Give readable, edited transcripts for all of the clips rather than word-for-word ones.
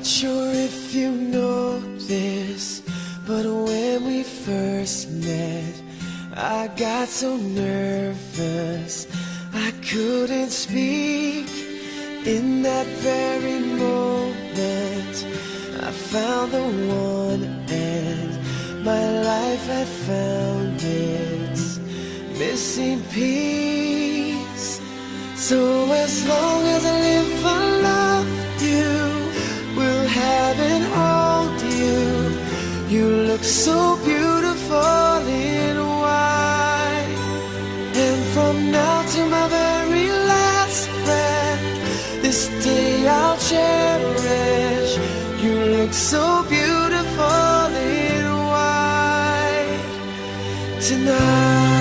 Not sure if you know this, but when we first met, I got so nervous I couldn't speak. In that very moment, I found the one, and my life had found its missing piece. So as long as I live, I love you, will have and hold you. You look so beautiful in white, and from now to my very last breath, this day I'll cherish. You look so beautiful in white tonight.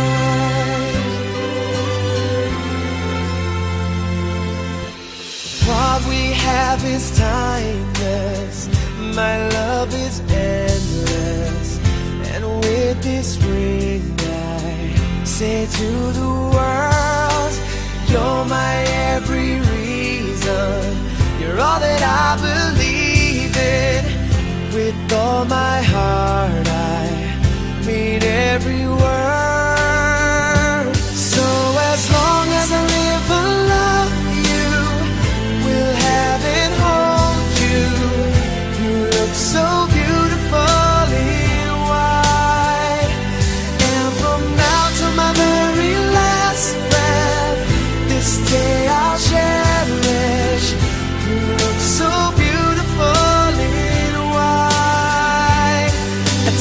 What we have is timeless, my love is endless, and with this ring I say to the world, you're my every reason, you're all that I believe in. With all my heart I mean every word. So as long as I live, I love you, will have and hold you. You look so beautiful in white, and from now to my very last breath, this day I'll cherish. You look so beautiful in white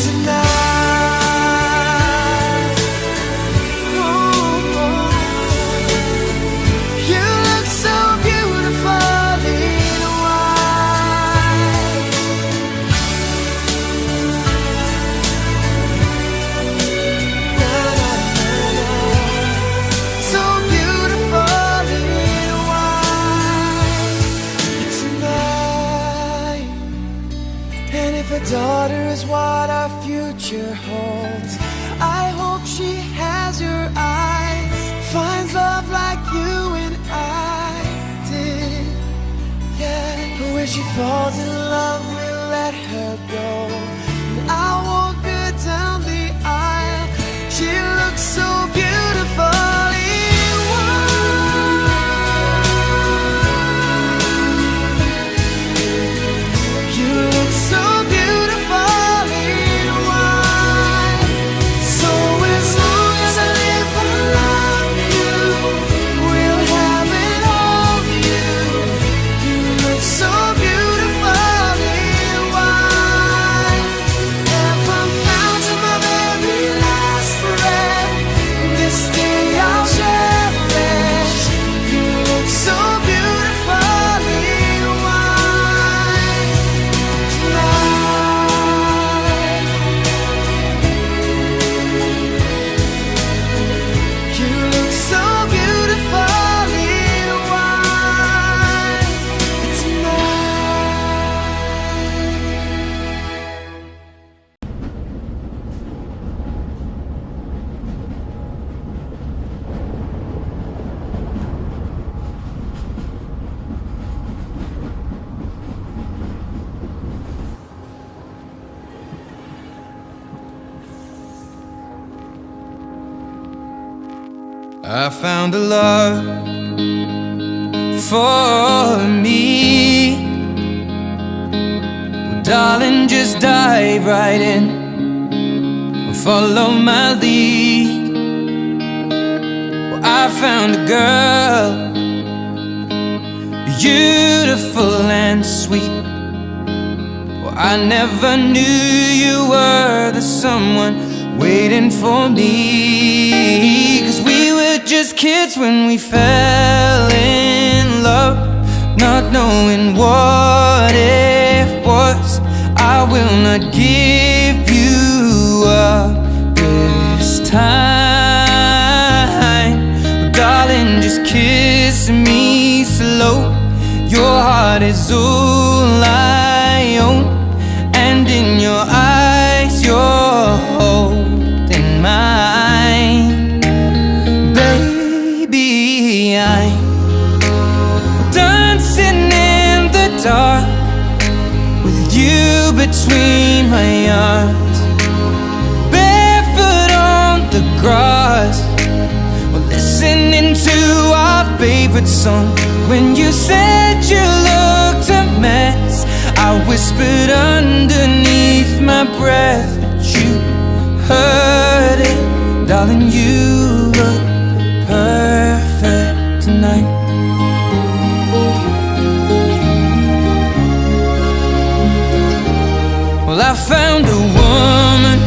tonight. Oh, you look so beautiful in white. Na, na, na, na. So beautiful in white tonight. And if a daughter is what our future holds, I hope she has your eyes, finds love like you and I did. Yeah, but when she falls in love, we'll let her go, and I'll walk her down the aisle. She looks so beautiful in white. You look so beautiful in white. So as long as I live, I love you, will have and hold you. You look so beautiful in white, and from now to my very last breath, this day I'll cherish. You look so beautiful in white tonight. You look so beautiful in white I found a love for me. Well, darling, just dive right in, follow my lead. Well, I found a girl, beautiful and sweet. Well, I never knew you were the someone waiting for me. 'Cause we were just kids when we fell in love, not knowing what it was. I will not give you up this time. Darling, just kiss me slow. Your heart is all I own, and in your eyes you're holding mine. Baby, I'm dancing in the dark, between my arms, barefoot on the grass, we're listening to our favorite song. When you said you looked a mess, I whispered underneath my breath, but you heard it. Darling, you look perfect tonight. Well, I found a woman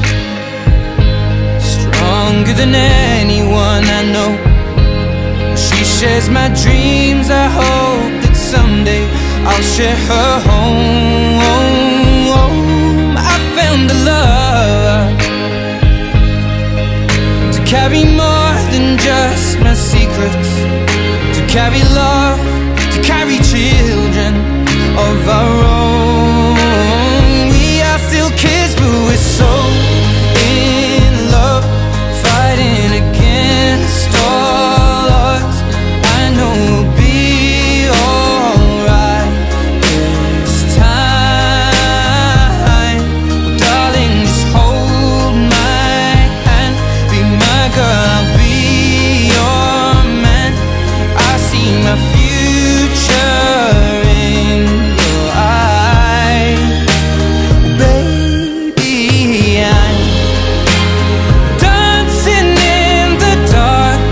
stronger than anyone I know. She shares my dreams. I hope that someday I'll share her home. I found a love to carry more than just my secrets, to carry love, to carry children of our own. We are still kids, but we're so in love, fighting against all odds. I know we'll be alright this time. Well, darling, just hold my hand, be my girl, I'll be your man. I see my future in your eyes. Baby, I'm dancing in the dark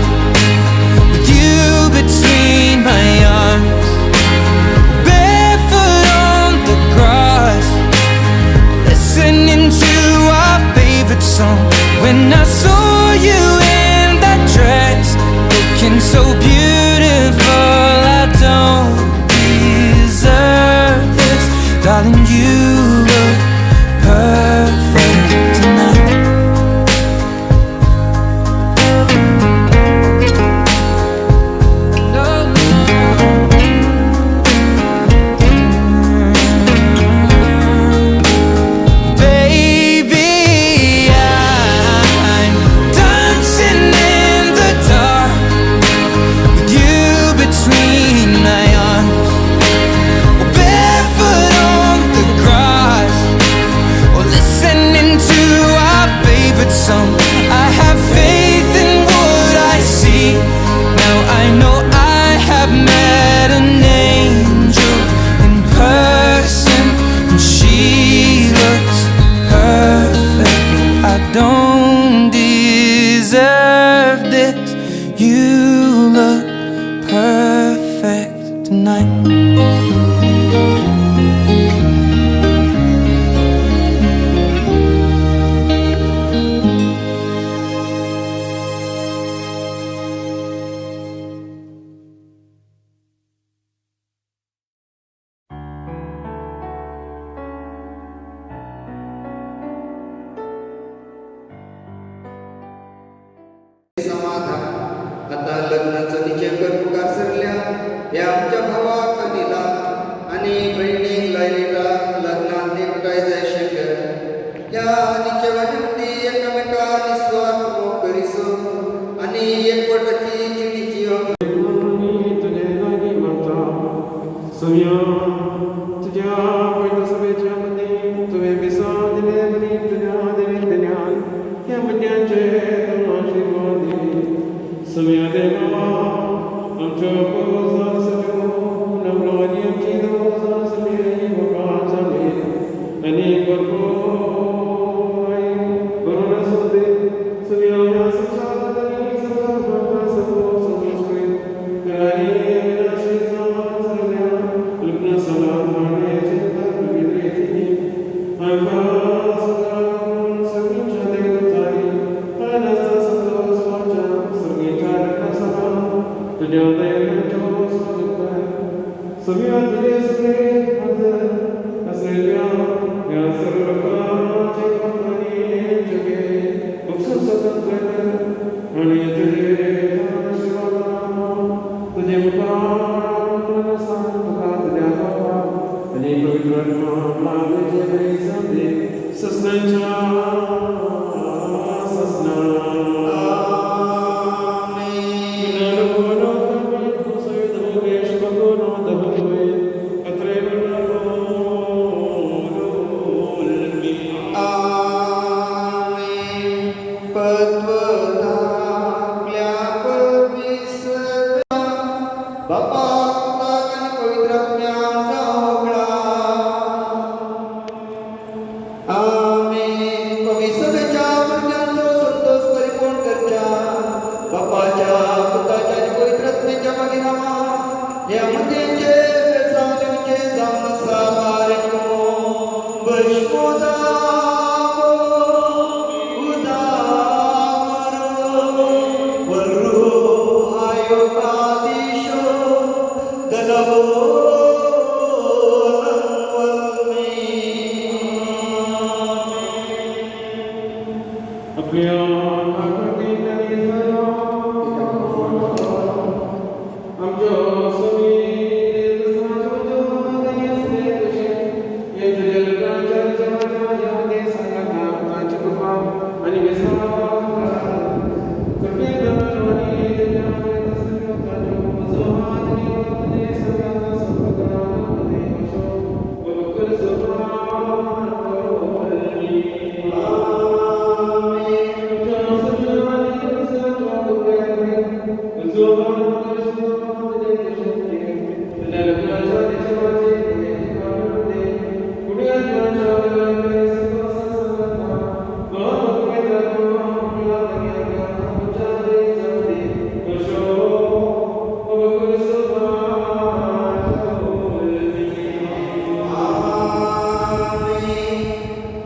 with you between my arms, barefoot on the grass, listening to our favorite song. When I saw you in that dress, looking so beautiful, I don't deserve this. Darling, you look perfect tonight. Baby, I'm dancing in the dark with you between my arms, barefoot on the grass, or listening to our favorite song. I have faith in what I see. Now I know I have met an angel in person, and she looks perfect. I don't deserve this. You look perfect tonight. समाधान आता लग्नाचं निचेकर पुकार सरल्या हे आमच्या भावा कनिला आणि बहिणी लायलीला लग्नात एकटाय जाय शक्य या निचेवानी एकमेका निस्वार्थ मोग करीसो आणि एकवटाची जिणीची तुझ्या पवित्र सभेच्या मध्ये तुझे विसा दिले बरी तुझ्या देवी ज्ञान या बड्यांचे आशीर्वाद दे. समय देवा आमच्या पोसा सगळं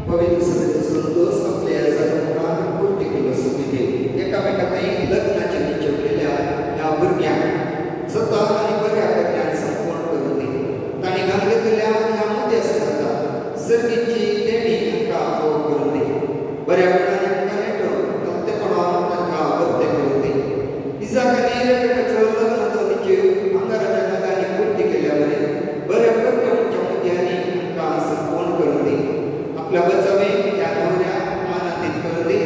पवित्र सभेचा संतोष आपल्या या जगभरात पूर्ण केलं सुविधे एकामेकांनी लग्नाचे निश्चय केल्या ह्या भुरग्यांक स्वतः आणि बऱ्या कन्यान संपूर्ण करून दे ताणी घालतल्या ह्यामध्ये असताना सर्गीची देणी तांकां फोव करून दे बऱ्या गुणांनी तांकां नेटो प्रत्येकपणान तांकां बत्ते करून दे इसाकाने रेबेकाचो लग्नाचो निश्चय अंगाराच्या नगांनी पूर्ण केल्या बऱ्या प्रत्येकाच्या मध्यानी तांकां संपूर्ण करून दे आपल्या बचावे या नवऱ्या आनंदित करू दे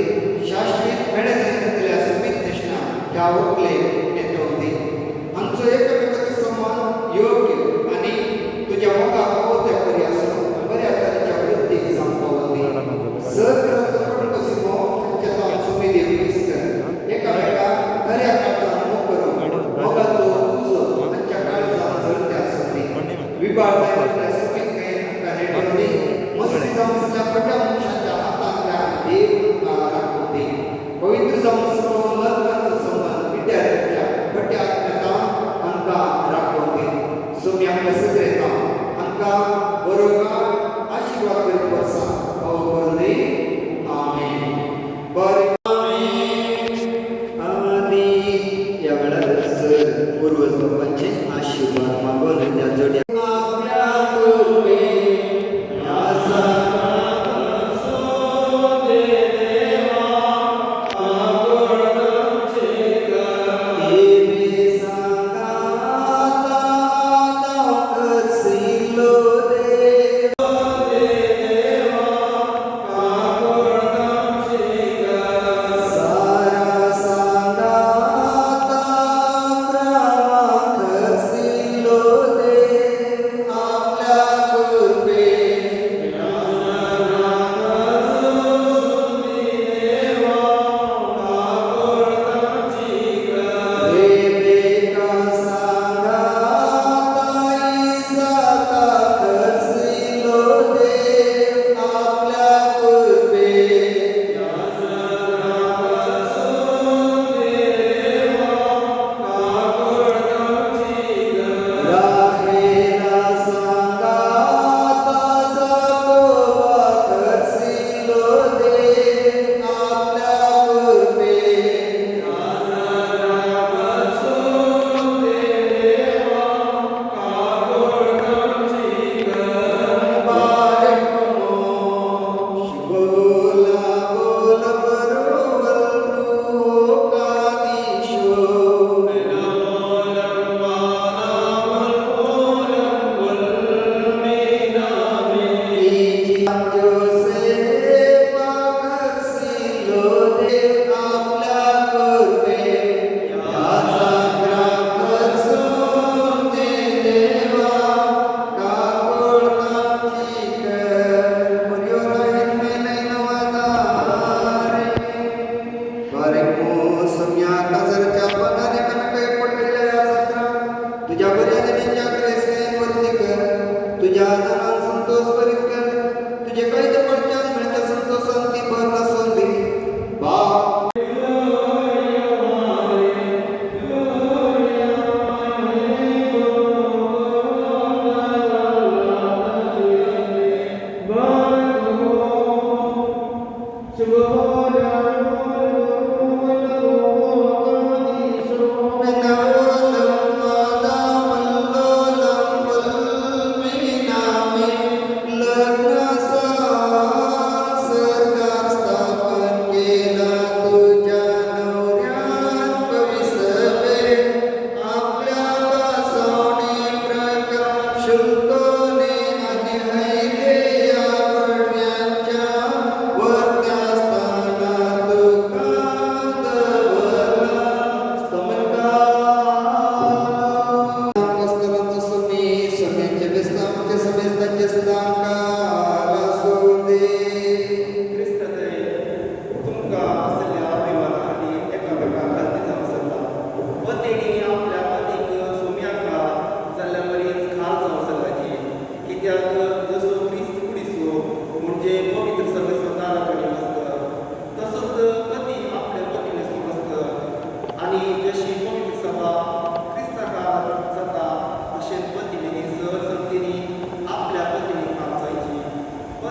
शाश्वत भेड्या जायतल्या सुमित निष्णा या वकले नेटवून दे आमचो एकमेकाचो सन्मान योग्य आणि तुझ्या मोगा पावत्या परी असो बऱ्या तरेच्या वृत्तीक संपवून दे सहकाराचो प्रमुख सिमो सत्यता सुमित क्रिस्तर एकामेका खऱ्या काळचा अनुभव करून मोगाचो उत्सव त्यांच्या काळजात झळते असू दे विभाग जायतल्या सुमित काही नेटवून दे मस्ती जाऊन प्रकार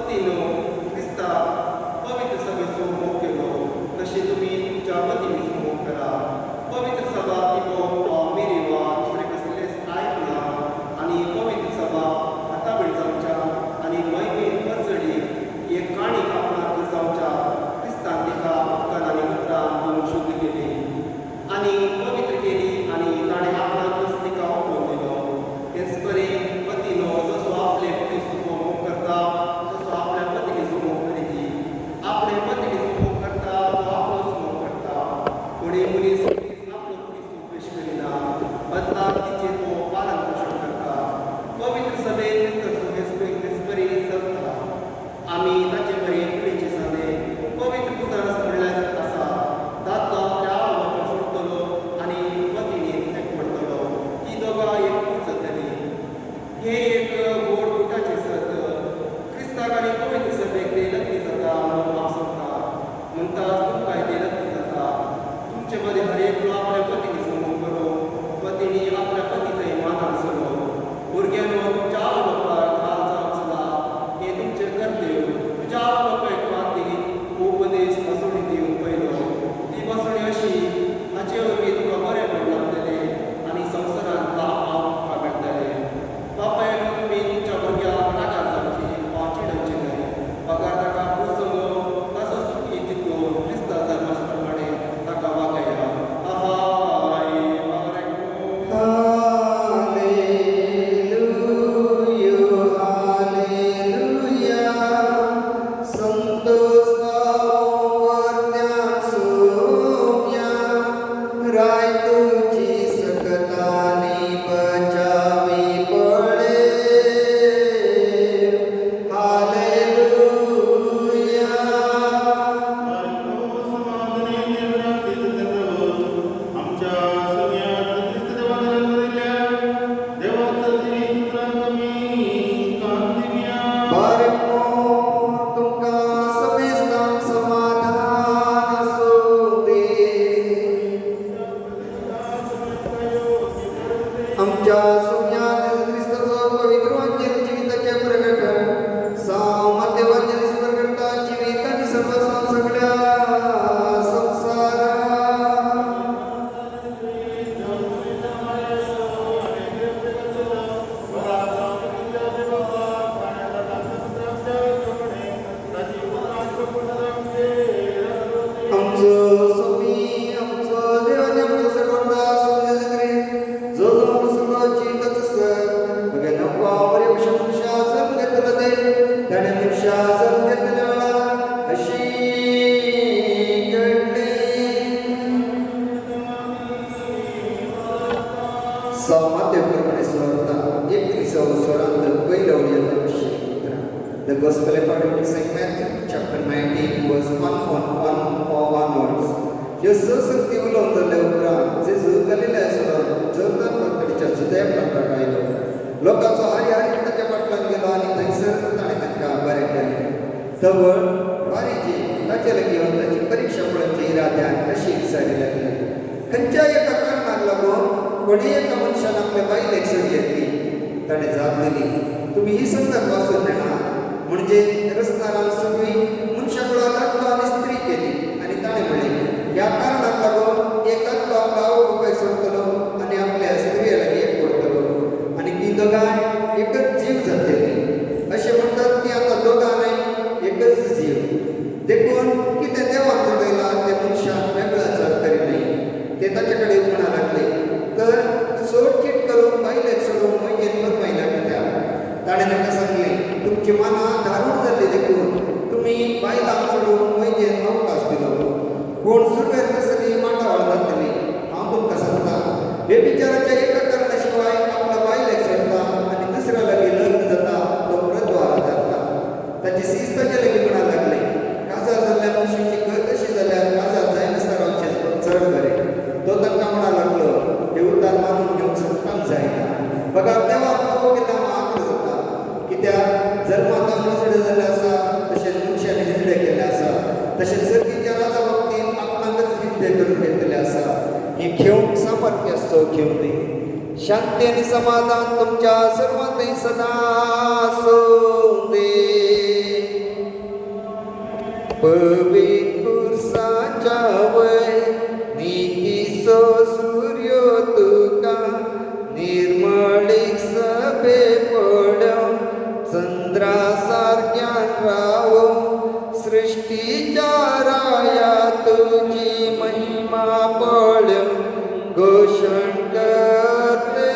पतीनो क्रिस्ता पवित्र सभेचो मोग केलो तशी तुम्ही तुमच्या पतीचो मोग करा. पवित्र सभा तिको मेरी वा दुसरे कसलेच आयकना आणि पवित्र सभा हाताबळी जावच्या आणि मैमेन परचडी एक काणीक आपणाक जावच्या क्रिस्तान तिका उदकान आनी उतरान धुवन शुद्ध केली आणि पवित्र केली आणि ताणें आपणाकच तिका ओपळून दिलो. तेच परी पतीनो जसो आपले पतीचो मोग करता तसो आपल्या पत्नीचो मोग करीती. आपले पत्नीचो मोग करता तो आपलोच मोग करता. कोणी मुलीस आपलो कुडीचो उपदेश करिना, बदलाक तिचे तो पालन पोषण करता. पवित्र सभेत क्रिस्त बरी चलता. आमी ताचे बरी कुडीचे सादे पवित्र पुस्तकांत म्हणल्यार आसा, दादलो आपल्या आवय सोडटलो आनी पत्नीन एकवटतलो, ती दोगां एक कूड जातली. हे एक गोड गुटाचे सत. क्रिस्ताक आनी पवित्र सभेक ते लग्नी जाता म्हणून हांव सांगता. म्हणटाच तुमकांय ते लग्नी जाता. तुमचे मदें हर एकलो आपल्या पत्नीचो मोग करो, पत्नी आपल्या पती थंय मानान चलो. भुरग्यांनो तुमच्या आवय बापायक हाल जावंक चला, हें तुमचें कर्तव्य. तुज्या आवय बापायक मान दी, उपदेश बसोणी दिवन पयलो. ती बसोणी अशी हाचे वरवीं तुका बरेंपण लागतलें आनी संवसारांत लाभ तुका मेळटले. बापायनो तुमी तुमच्या भुरग्यांक नाकार जावची वा चिडोवचें न्हय. पगार ताका पुरसलो ताचो सुखी तितलो क्रिस्ता धर्माचे प्रमाणे ताका वागया. आहाय बारेको. हालेलुया, हालेलुया. संतोष वर्ण्यात सोम्या, राय तुझी सकतानी बचावी पळे. हालेलुया. बारेको तुमका समेस्तांक समाधान असो दे. आमच्या सुज्ञात ख्रिस्ताचो पवित्र वांजेल जिविताचे प्रगट साव मध्यवांजेलीस प्रगटता जिवीत आनी सर्वस्व सगळ्या संवसाराक. आमचो स्वामी, आमचो देव आनी आमचो सर्वदास सुजय जो जो सगळो जिविताचो सर मगे नवा बरे अशा मनशा जल्म घेतलो ते ताणें मनशा जल्म घेतल्या वेळार अशी घडली. सामान्य प्रमाणे स्वरता एक दिसाव स्वरांत पयलो येता अशी उतरां. The Gospel according to St. Matthew, chapter 19, verse 1 onwards. ह्यो स सक्ती उलोवन जाल्ले उपरांत जेजू गलिलाया सोडून जोर्दान पलतडीच्या जुदया प्रांताक आयलो. लोकांचो हारी ताच्या फाटल्यान गेलो आनी थंयसर ताणें तांकां बरें केलें. तवळ फारीजी ताचे लागीं येवन ताची परिक्षा पळोवची इराद्यान अशी विचारी लागली. खंयच्या एका कारणाक लागून कोणी एका मनशान आपल्या बायलेक सोडी येतली. ताणें जाप दिली, तुमी ही संगत वाचून नेणा. म्हणजे रस्तारान सगळी मनशा कुळां दादलो आनी स्त्री केली आनी ताणें म्हणलें, ह्या कारणाक लागून एकांतलो आपलो आवय बापाय सोडटलो आनी आपल्या स्त्रिये लागीं एकवटतलो आनी ती दोगांय एकच जीव जातली. अशें म्हणटात ती आतां दोगां न्हय, एकच जीव. देखून कितें देवान जोडयलां तें मनशान वेगळाच करिनाय. ते ताचे कडेन म्हणा लागले, तर सोडचीट करून बायलेक सोडून मोयजेन फरमायला कित्याक? ताणें ताका सांगलें, तुमची मनां धारूड जाल्ली देखून तुमी बायलांक सोडून मोयजेन अवकाश दिलो. पूण सुरवेर कसली माटावळ जातली. हांव तुमकां सांगता, हे बिचाराच्या एका कारणा शिवाय आपल्या बायलेक सोडटा आनी दुसऱ्या लागीं लग्न जाता तो प्रद्वारा धरता. ताची सीस ताचे लागीं म्हणा लागले, काजार जाल्ल्या मनशाची गत अशी जाल्यार काजार जायनासतना रावचें चड बरें. तो तांकां म्हणा लागलो, हे उतार मानून घेवंक सोदपाक जायना. बघा देवा पाव केला मात्र जाता. कित्याक जल्मांत आमी हिजडे जाल्ले आसा तशेंच मनशांनी हिजडे केल्ले आसा. तशेंच सर्गीच्या राजा बाबतींत आपणाकच हिजडे करून घेतलेले आसा. ही घेवंक सामर्थ्य आसचो घेवं दी. शांती आनी समाधान तुमच्या सर्वांतय सदां आसूं दे. पवित्र पुरुषाच्या वय नीतीचो सूर्य तुका निर्मळीक सभे पडो चंद्रा सारक्यान रावो सृष्टीच्या राया तुझी महिमा पळ्यो घोषण करतेली.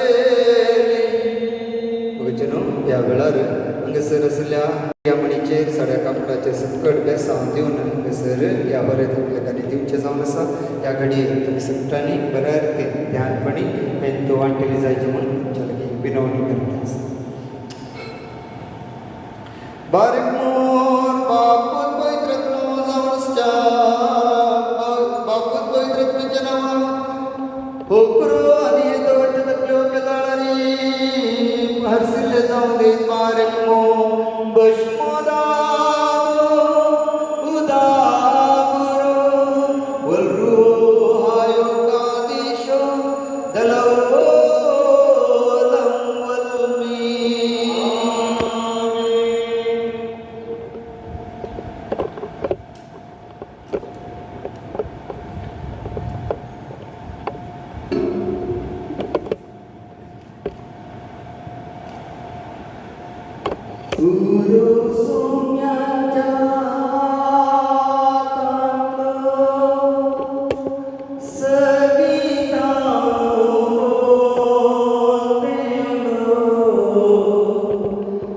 वचनो ह्या वेळार हांगासर असल्या या म्हणीचेर साड्या कापडाचे सकट बेसांव दिवन हांगासर ह्या बरें तकलेकांनी दिवचें जावन आसा. ह्या घडये तुमी सगळ्यांनी बऱ्या रितीन ध्यानपणी हांवें तो वांटेली जायचे म्हणून तुमच्या लागीं विनवणी करता आसा. बारीक मोर बापूत पवित्रत्व जावन आसच्या बापूत पवित्रत्वाच्या नांवान होकरो आनी हे दवरचे तकल्यो केदाळारी हरसिल्ले जावन दी. बारीक मोर भस्मोदा उदाबरो वल्रू हायो कादिशो दलवो लंवल्मी. Guru Sumyaja Tanto Segita Teno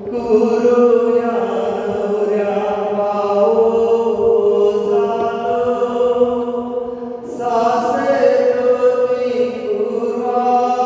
Guru Yanuria Pausalo Sasredoti Kurvatelo.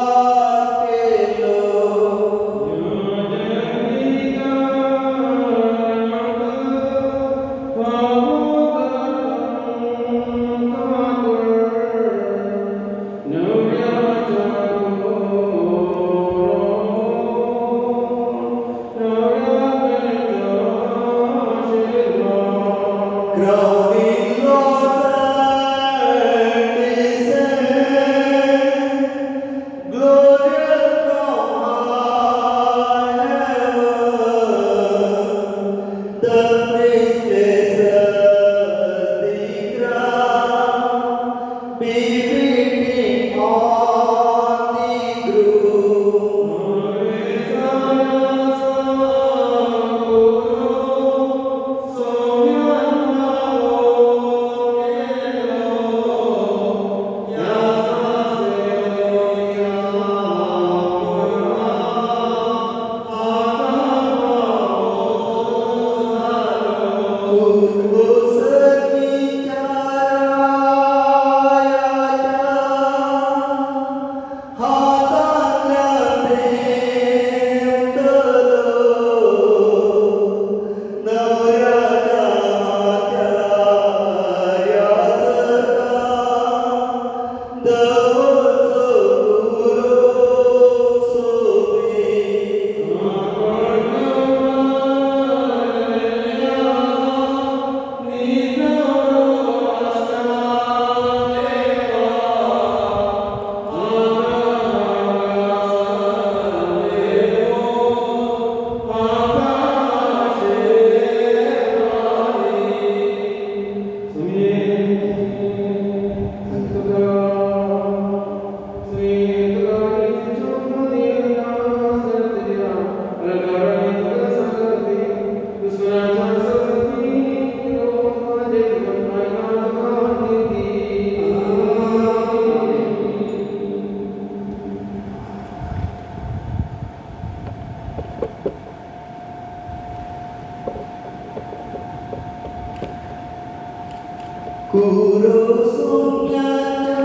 Guru Sumyaja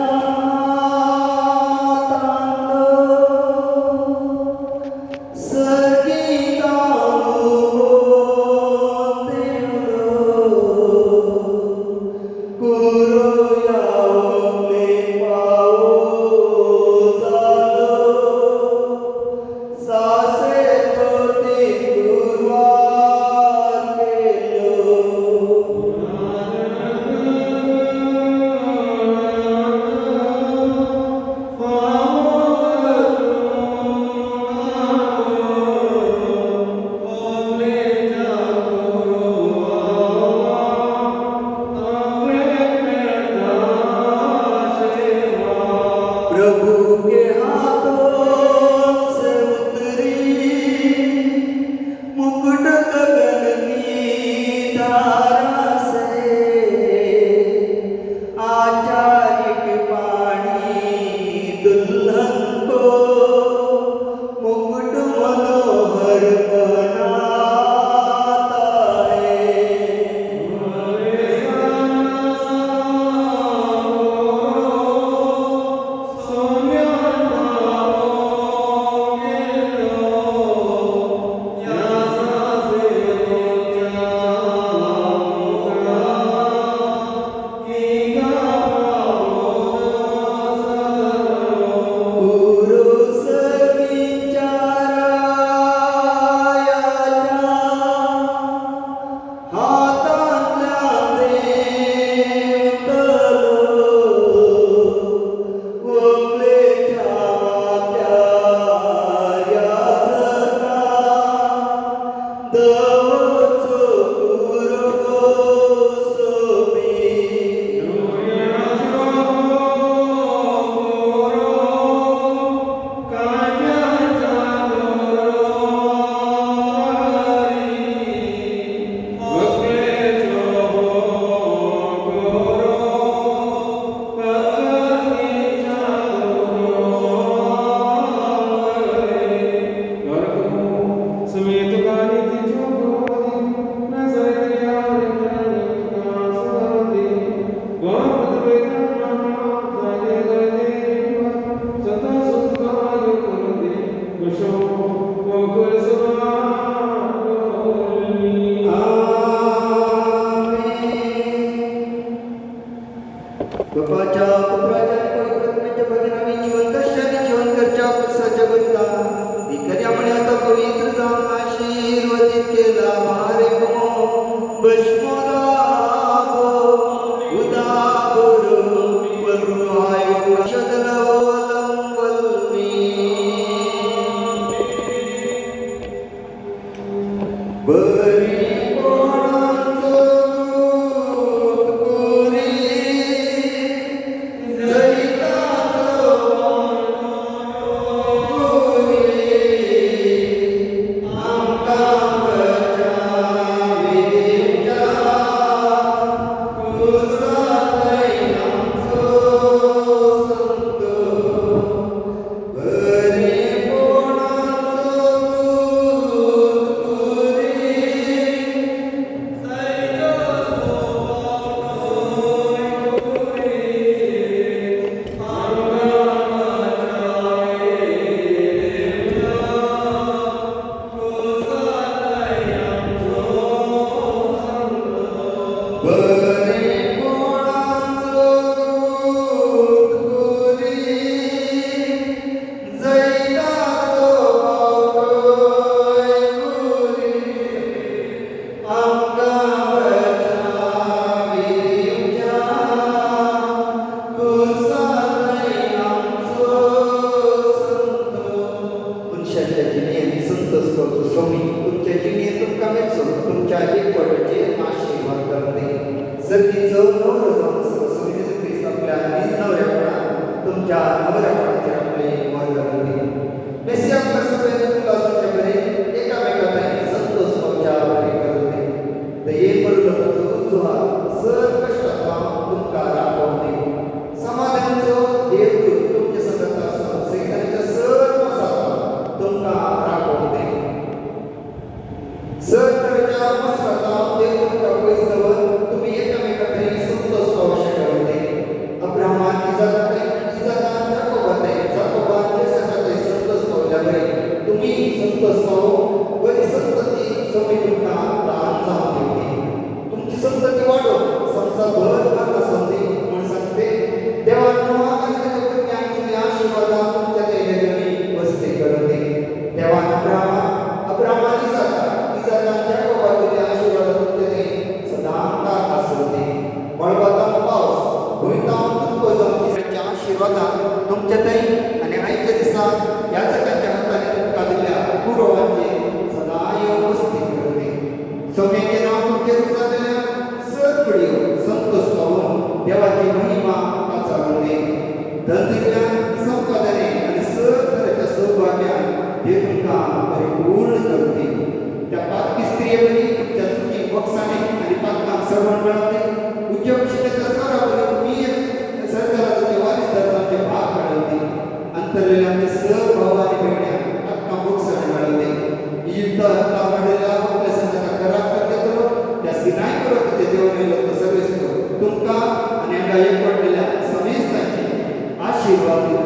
Tanto Segita Teno Guru Yaumli Pausalo Sasredoti Kurvatelo. मनुष्याच्या जिणे संतोष करतो स्वामी तुमच्या जिणे तुमका मेचो तुमच्या एकवटाचे आशीर्वाद करते सर्दीचं नवरं जाऊन सरस्वती ख्रिस्त आपल्या निज नवऱ्यापणा तुमच्या नवऱ्यापणाचे आपले वर करते मेसी आपल्या सगळ्या तुला तुमच्याकडे एकामेकांना संतोष पावच्या बरी करते दये पडलं तुझा सर कष्टाचा तुमका राखवते समाधानाचं देवदूत तुमच्या सतत असतो सैतानाच्या सर्व मसाला तुमका राखवते सर्वच्या मसाला देव तुमका पैसवर तुम्ही एकामेकाकडे संतोष पावू शकते अब्राहमा संतोष पावल्यामुळे तुम्ही संतोष पाहू बरी संतती स्वामी तुमका दान जाऊन देते तुमची संतती वाढो संसार भर करता संधी म्हणून सांगते देवा तुम्ही आशीर्वाद तुमच्या देहगणी वस्ते करते देवा अब्राहमानी इजाच्या बाबतीत आशीर्वाद तुमचे सदा काळ असते बळवता पाऊस भुईताम तुमको जमतीच्या आशीर्वादात तुमच्या ताई आणि आईच्या दिसा याचकांच्या हाताने तुमका दिल्या पूर्वांचे सदा वस्ती करते सोन्याचे नाव तुमचे रुचालेल्या सत्पडियो संतोष पाहून देवाची महिमा चालवते धनदिव्या संपादने आणि सर्व सौभाग्यात ते तुमका परिपूर्ण करते त्या पातकी स्त्रियेवरी तुमच्या चुकी पक्षाने आणि पातकाम सर्वण मिळवते उद्योग क्षेत्राच्या स्वरावरी तुम्ही सरकाराचे वारीस धर्माचे भाग मिळवते अंतरलेल्या सर्व भाव आणि बहिण्या पातकाम पक्षाने मिळवते युद्ध हत्ता वाढलेला आपल्या संघाचा करार करते करो त्या सिनाई करत ते देवने लोक सर्वेस तुमका आणि अंगा एक पडलेल्या समेस्ताचे आशीर्वाद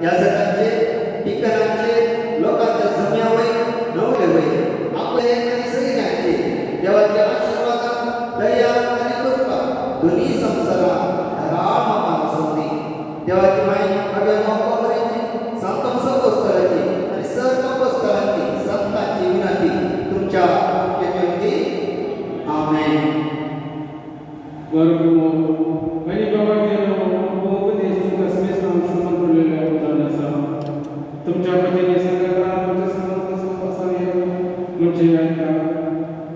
या सगळ्यांचे ठिकाणांचे लोकांच्या जम्यावय नवले वय आपले आणि सगळ्यांचे देवाच्या आशीर्वादात दया आणि कृपा दोन्ही संसारात धाराळमान असुंदी देवाची माई हव्या नौकावरीची संत अपostolaची आणि सर्व अपostolaची संतांची विनंती तुमच्या मुख्यत्वे आमेन. वर्गमो आणि बाबांनो उपदेश कसमे संबंधलेले होताना तुमच्या पतीने संगता तुमच्या संबंध असावे तुमचे ऐका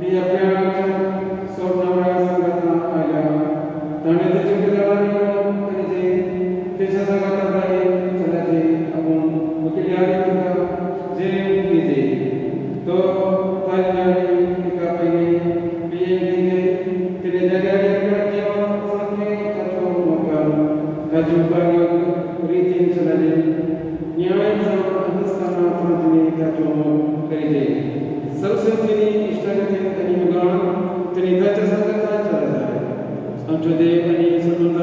ती आपल्या सोडणाऱ्या संगता आल्या त्याने त्याची गुलामी करीते त्याच्या संगता राही चलाचे आपण वकिलाने तुका जे घेते तो ताल्याने एका पहिले बिये तिने जगाच्या जीवन साथी त्याचो मोकार त्याची उपायोग रीतीन चलाले न्याय अंतस्करणात तिने त्याचो करीते सरस्वतीने इष्टागती आणि युगान तिने त्याच्या संगता चला आमच्या देव आणि संबंध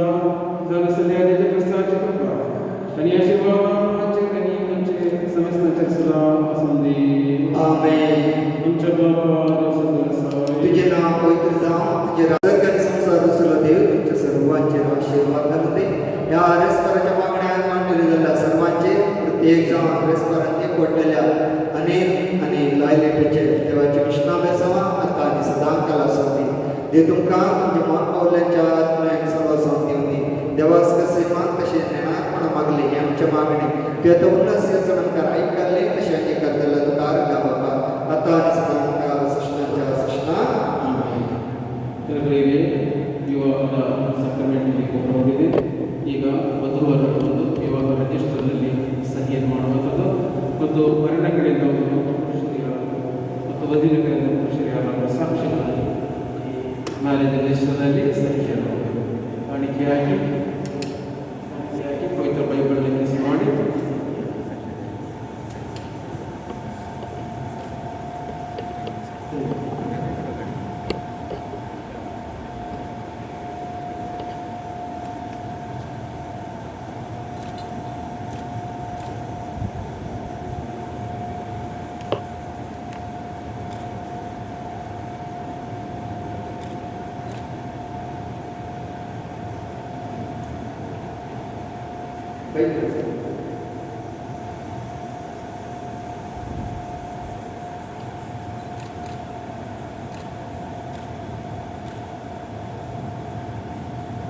झालं सध्याच्या प्रस्तावाची कृपा आणि आशीर्वाद आमचे आणि आमचे समस्तांच्या सुद्धा असून दे आमेन. आमच्या बाबा तुझे नाव पवित्र जावं तुझे राजक आणि संसार रचला देव तुमच्या सर्वांचे आशीर्वाद घालू दे. या रेस्पराच्या मागण्या मांडलेल्या झाल्या सर्वांचे प्रत्येक जण रेस्परांचे कोटलेल्या अनेक आणि लायलेटीचे देवाचे कृष्णाभ्यासावा आता आणि सदा काला सांगते दे तुमका तुमच्या मान पावल्यांच्या आत्म्याक सर्व सांगते होती देवास कसे मान तसे ज्ञानात्मना मागले ही आमच्या मागणी ते आता उन्नत चमत्कार ऐकले तसे आणि करताला तुकार का बाबा आता आणि सदा काल सृष्णाच्या सृष्णा आमेन. ತಿರುಗಲಿಗೆ ಇವಾಗ ಸಕ್ರಮೆಂಟ್ಗೆ ಕೊಟ್ಟಿದೆ ಈಗ ವಧುವರ ಒಂದು ಇವಾಗ ರಿಜಿಸ್ಟರ್ನಲ್ಲಿ ಸಹಿಯನ್ನು ಮಾಡುವಂಥದ್ದು ಮತ್ತು ವರನ ಕಡೆಯಿಂದ ಒಂದು ಶ್ರೀರಾಮ ಮತ್ತು ವಧುವಿನ ಕಡೆಯಿಂದ ಒಂದು ಶ್ರೀರಾಮನ ಸಾಕ್ಷಿಗಳನ್ನು ಮ್ಯಾರೇಜ್ ರಿಜಿಸ್ಟರ್ನಲ್ಲಿ ಸಹಿಯನ್ನು ಕಾಣಿಕೆಯಾಗಿ ಪವಿತ್ರ ಬೈಬಲ್ನ ಕಿಸ್ ಮಾಡಿ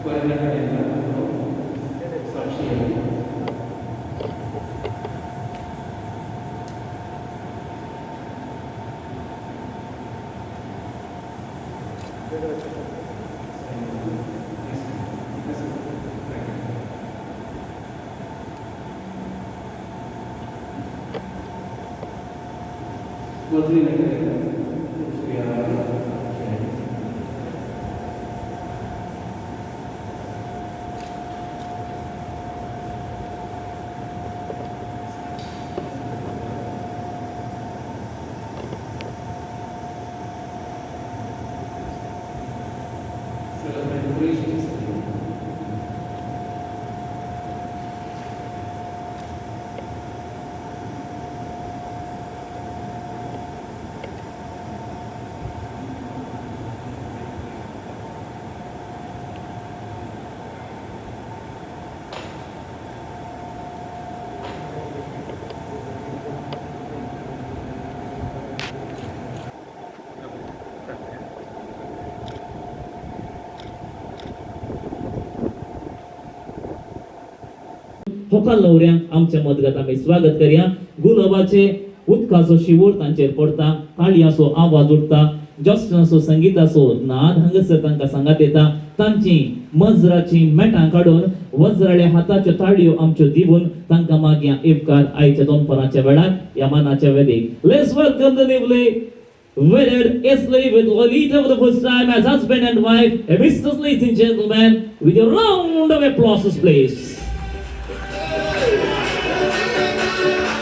ವರನ ಕಡೆಯಿಂದ ಸಾಕ್ಷಿಯನ್ನು ವಧುವಿನ ಕಡೆಯಿಂದ ಶ್ರೀರಾಮ होका लवऱ्यांक आमच्या मदगत आमी स्वागत करया. गुलाबाचे उदकाचो शिवोळ तांचेर पडटा, ताळयांचो आवाज उठता, जस्टाचो संगीताचो नाद हांगासर तांकां सांगात येता. तांची मजराची मेटां काडून वज्राळे हाताच्यो ताळयो आमच्यो दिवून तांकां मागया इफकार आयच्या दनपाराच्या वेळार ह्या मानाच्या वेदेक. Let's welcome the newly wedded Isley with Lolita for the first time as husband and wife. Mr. Ladies and gentlemen, with a round of applause, please.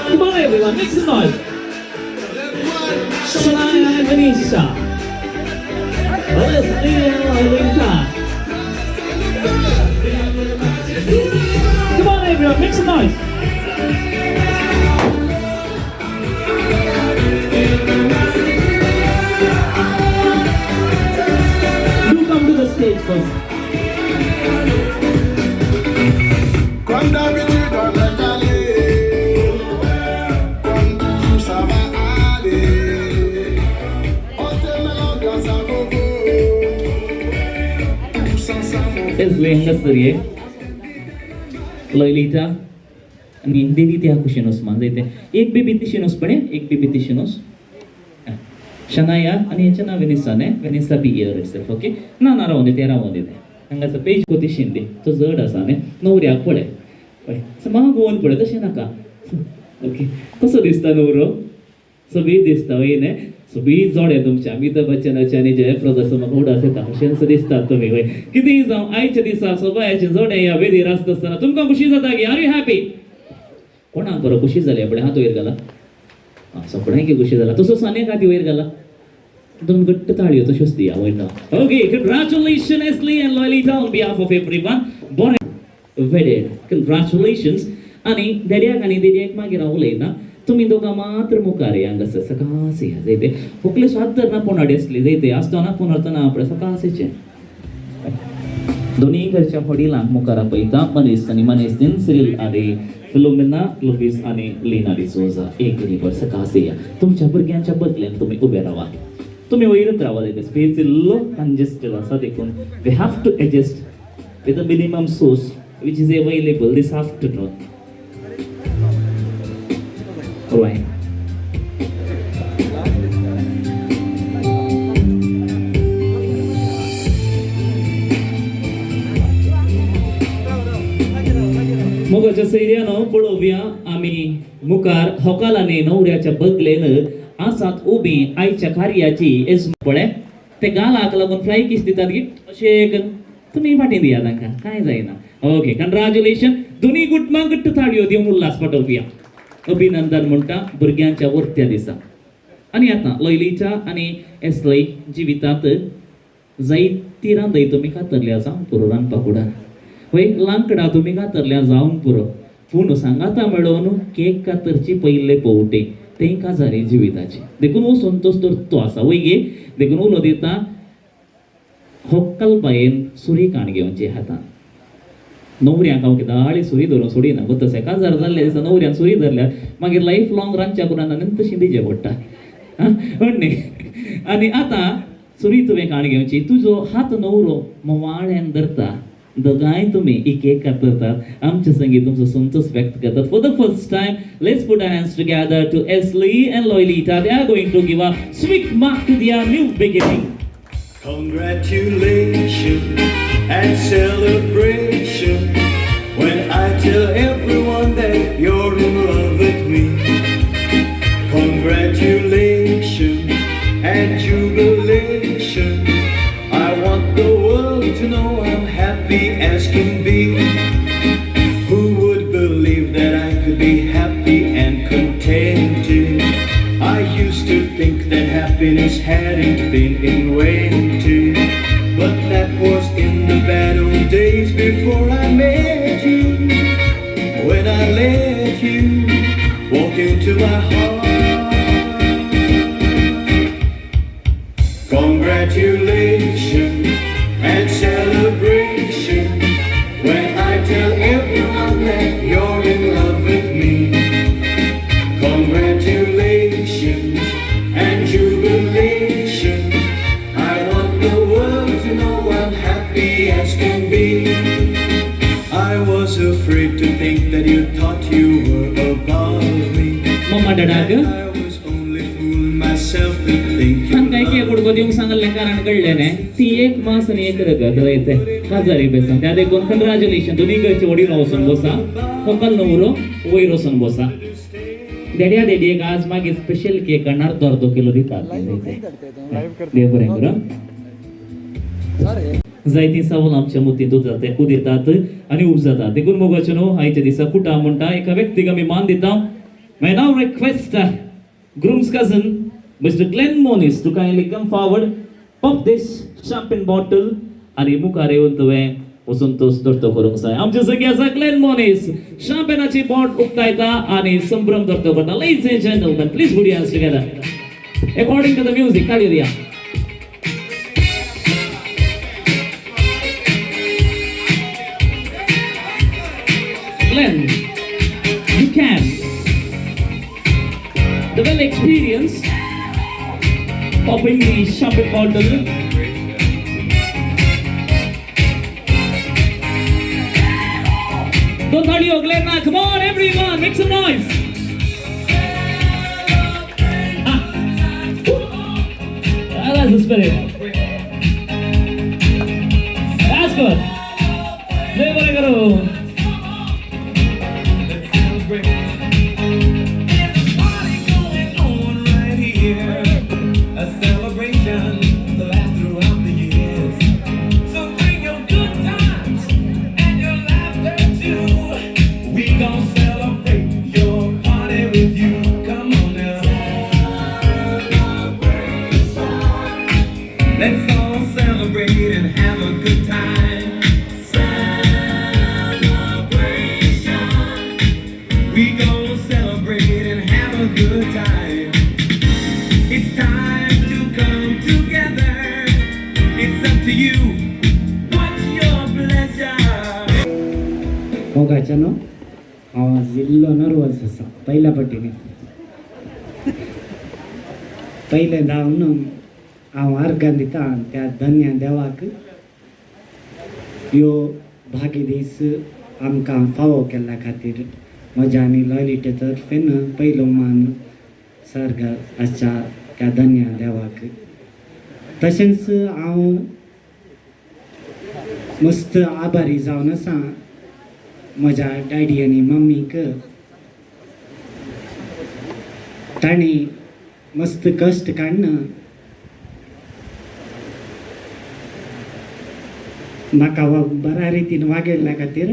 Come on, everyone, make some noise. Shania and Manisha. Leslie and Lolita. Come on, everyone, make some noise. असले हंगासरी लयलिता आणि देवी त्या कुशिनोस मान जायते एक baby तिशिनोस पण एक baby तिशिनोस Shanaya आणि याच्या नाव वेनिसा बी इयर इट्सेल्फ ओके ना रावून दे ते रावून दे हांगासर पेज कोती शिंदे तो जड आसा न्ही नवऱ्याक पळय मागोवन पळय तशें नाका ओके कसो दिसता नवरो सगळी दिसता वय न्ही सगळी जोडे तुमच्या अमिताभ बच्चनाचे आणि जयप्रदाचे म्हाका उडास येता अशेंच दिसतात तुमी वय कितेंय जावं आयच्या दिसा सोबायाचे जोडे ह्या वेदीर आसता आसतना तुमकां खुशी जाता की आर यू हॅपी कोणाक बरो खुशी जाली आपणे हात वयर घाला सगळ्यांक खुशी जाला तसो साने हात वयर घाला दोन घट्ट ताळयो तश्योच दिया वयर okay congratulation Ashley and Loylita on behalf of everyone बरें वेडेड कंग्रॅच्युलेशन्स आणि देड्याक मागीर हांव उलयना तुमी दोगां मात्र मुखार या हांगासर सकाळचे या जायते व्हंकले स्वाद धरना पोनाडी आसली जायते आसतना पोनारतना आपणे सकाळचें दोन्ही घरच्या वडिलांक मुखार आपयता मनीस आनी मनीस दिन सिरील आनी फिलोमिना लुईस आणि लीना डिसोजा एक रिवर सकाळचे या तुमच्या भुरग्यांच्या बदल्यान तुमी उबे रावा तुम्ही वयरच रावा जायते स्पेस इल्लो कंजेस्टेड आसा देखून we have to adjust with the minimum source which is available this afternoon. Right. मोगाच्या सैर्यानं पळोवया आम्ही मुखार होकालाने नवऱ्याच्या बगलेन आसात उबी आयच्या कार्याची एस पळय ते गालाक लागून फ्लाय किस दितात की अशें तुम्ही फाटी दिया तांकां काय जायना ओके कंग्रॅच्युलेशन दोन्ही गुटमां घट्ट थाळयो दिवन उल्हास पाठोवया अभिनंदन म्हणटा भुरग्यांच्या वर्त्या दिसा आणि आता लयलीच्या आणि एस्लय जिवितात जायती रांदय तुमी खातरल्या जावं पुरो रांदपाक उडान वय लांकडा तुमी खातरल्या जावंक पुरो पूण सांगाता मेळोन केक कातरची पयले पवटे ते काजारी जिविताची देखून हो संतोष तर तो आसा वय गे देखून उलो दिता होक्कल बायेन सुरी काण घेवची हातान नवऱ्यांक हांव कितें सुरी धरून सोडिना गो तशें काजार जाल्ले दिसा नवऱ्यान सुरी धरल्यार मागीर लायफ लॉंग रांदच्या कुरान तशी दिवचें पडटा न्ही आनी आतां सुरी तुवें काण घेवची तुजो हात नवरो मोवाळ्यान धरता दोगांय तुमी एक एक कातरतात आमचे संगीत तुमचो संतोष व्यक्त करतात for the first time let's put our hands together to Ashley and Loylita they are going to give a sweet mark to their new beginning Congratulations and celebration when I tell everyone that you're in love with me. Congratulations and jubilation. I want the world to know I'm happy as can be. Who would believe that I could be happy and contented? I used to think that happiness hadn't been invented, but that was in the bad old days before I met you. When I let you walk into my heart. Congratulations and celebration when I tell everyone that you're in love with me. Congratulations and jubilation. I want the world to know I'm happy as can be. I was afraid to think that you thought you were above me. Mamma डडाग I was only fooling myself to think you काय की कुडको दिवंक सांगले कारण कळले नाही ती एक मास आणि एक रगत येते काजारी बेसन त्या देखून कंग्रॅच्युलेशन दोन्ही घरचे वडील वचून बसा होकल नवरो वयर वचून बसा देड्या देडयेक आज मागीर स्पेशल केक अर्धो किलो दितात देव बरें करूं जायती सावल आमच्या मुतींत उदितात आनी उपजातात देखून मोगाचें न्हू आयच्या दिसा कुटा म्हणटा एका व्यक्तीक आमी मान दिता may now request groom's cousin Mr. Glenn Moniz to kindly come forward pop this champagne bottle आणि मुखार येवन तुवें वचून तो धरतो करूंक जाय आमचे सगळे आसा ग्लेन मोनिस शॅम्पेनाची बॉट उक्तायता आणि संभ्रम धरतो करता ladies end gentleman please put your hands together according to the music ताळयो दिया Glenn you can the well experienced popping the champagne bottle Don't hold your Glenna. Come on, everyone, make some noise. That's the spirit. That's good. Jai Bole Guru. Let's all celebrate and have a good time. Celebration. We gon' celebrate and have a good time. It's time to come together. It's up to you. What's your pleasure? मोगाच्यानो आवाज इल्लो nervous आसा पहिल्या पटीने पहिले धांवन हांव अर्गां दिता त्या धन्य देवाक ह्यो भागी दीस आमकां फावो केल्ल्या खातीर म्हज्या आनी लॉयलिटे तर्फेन पयलो मान सर्गाच्या त्या धन्य देवाक तशेंच हांव मस्त आभारी जावन आसा म्हज्या डॅडी आनी मम्मीक तांणी मस्त कश्ट काडून म्हाका बऱ्या रितीन वागयल्ल्या खातीर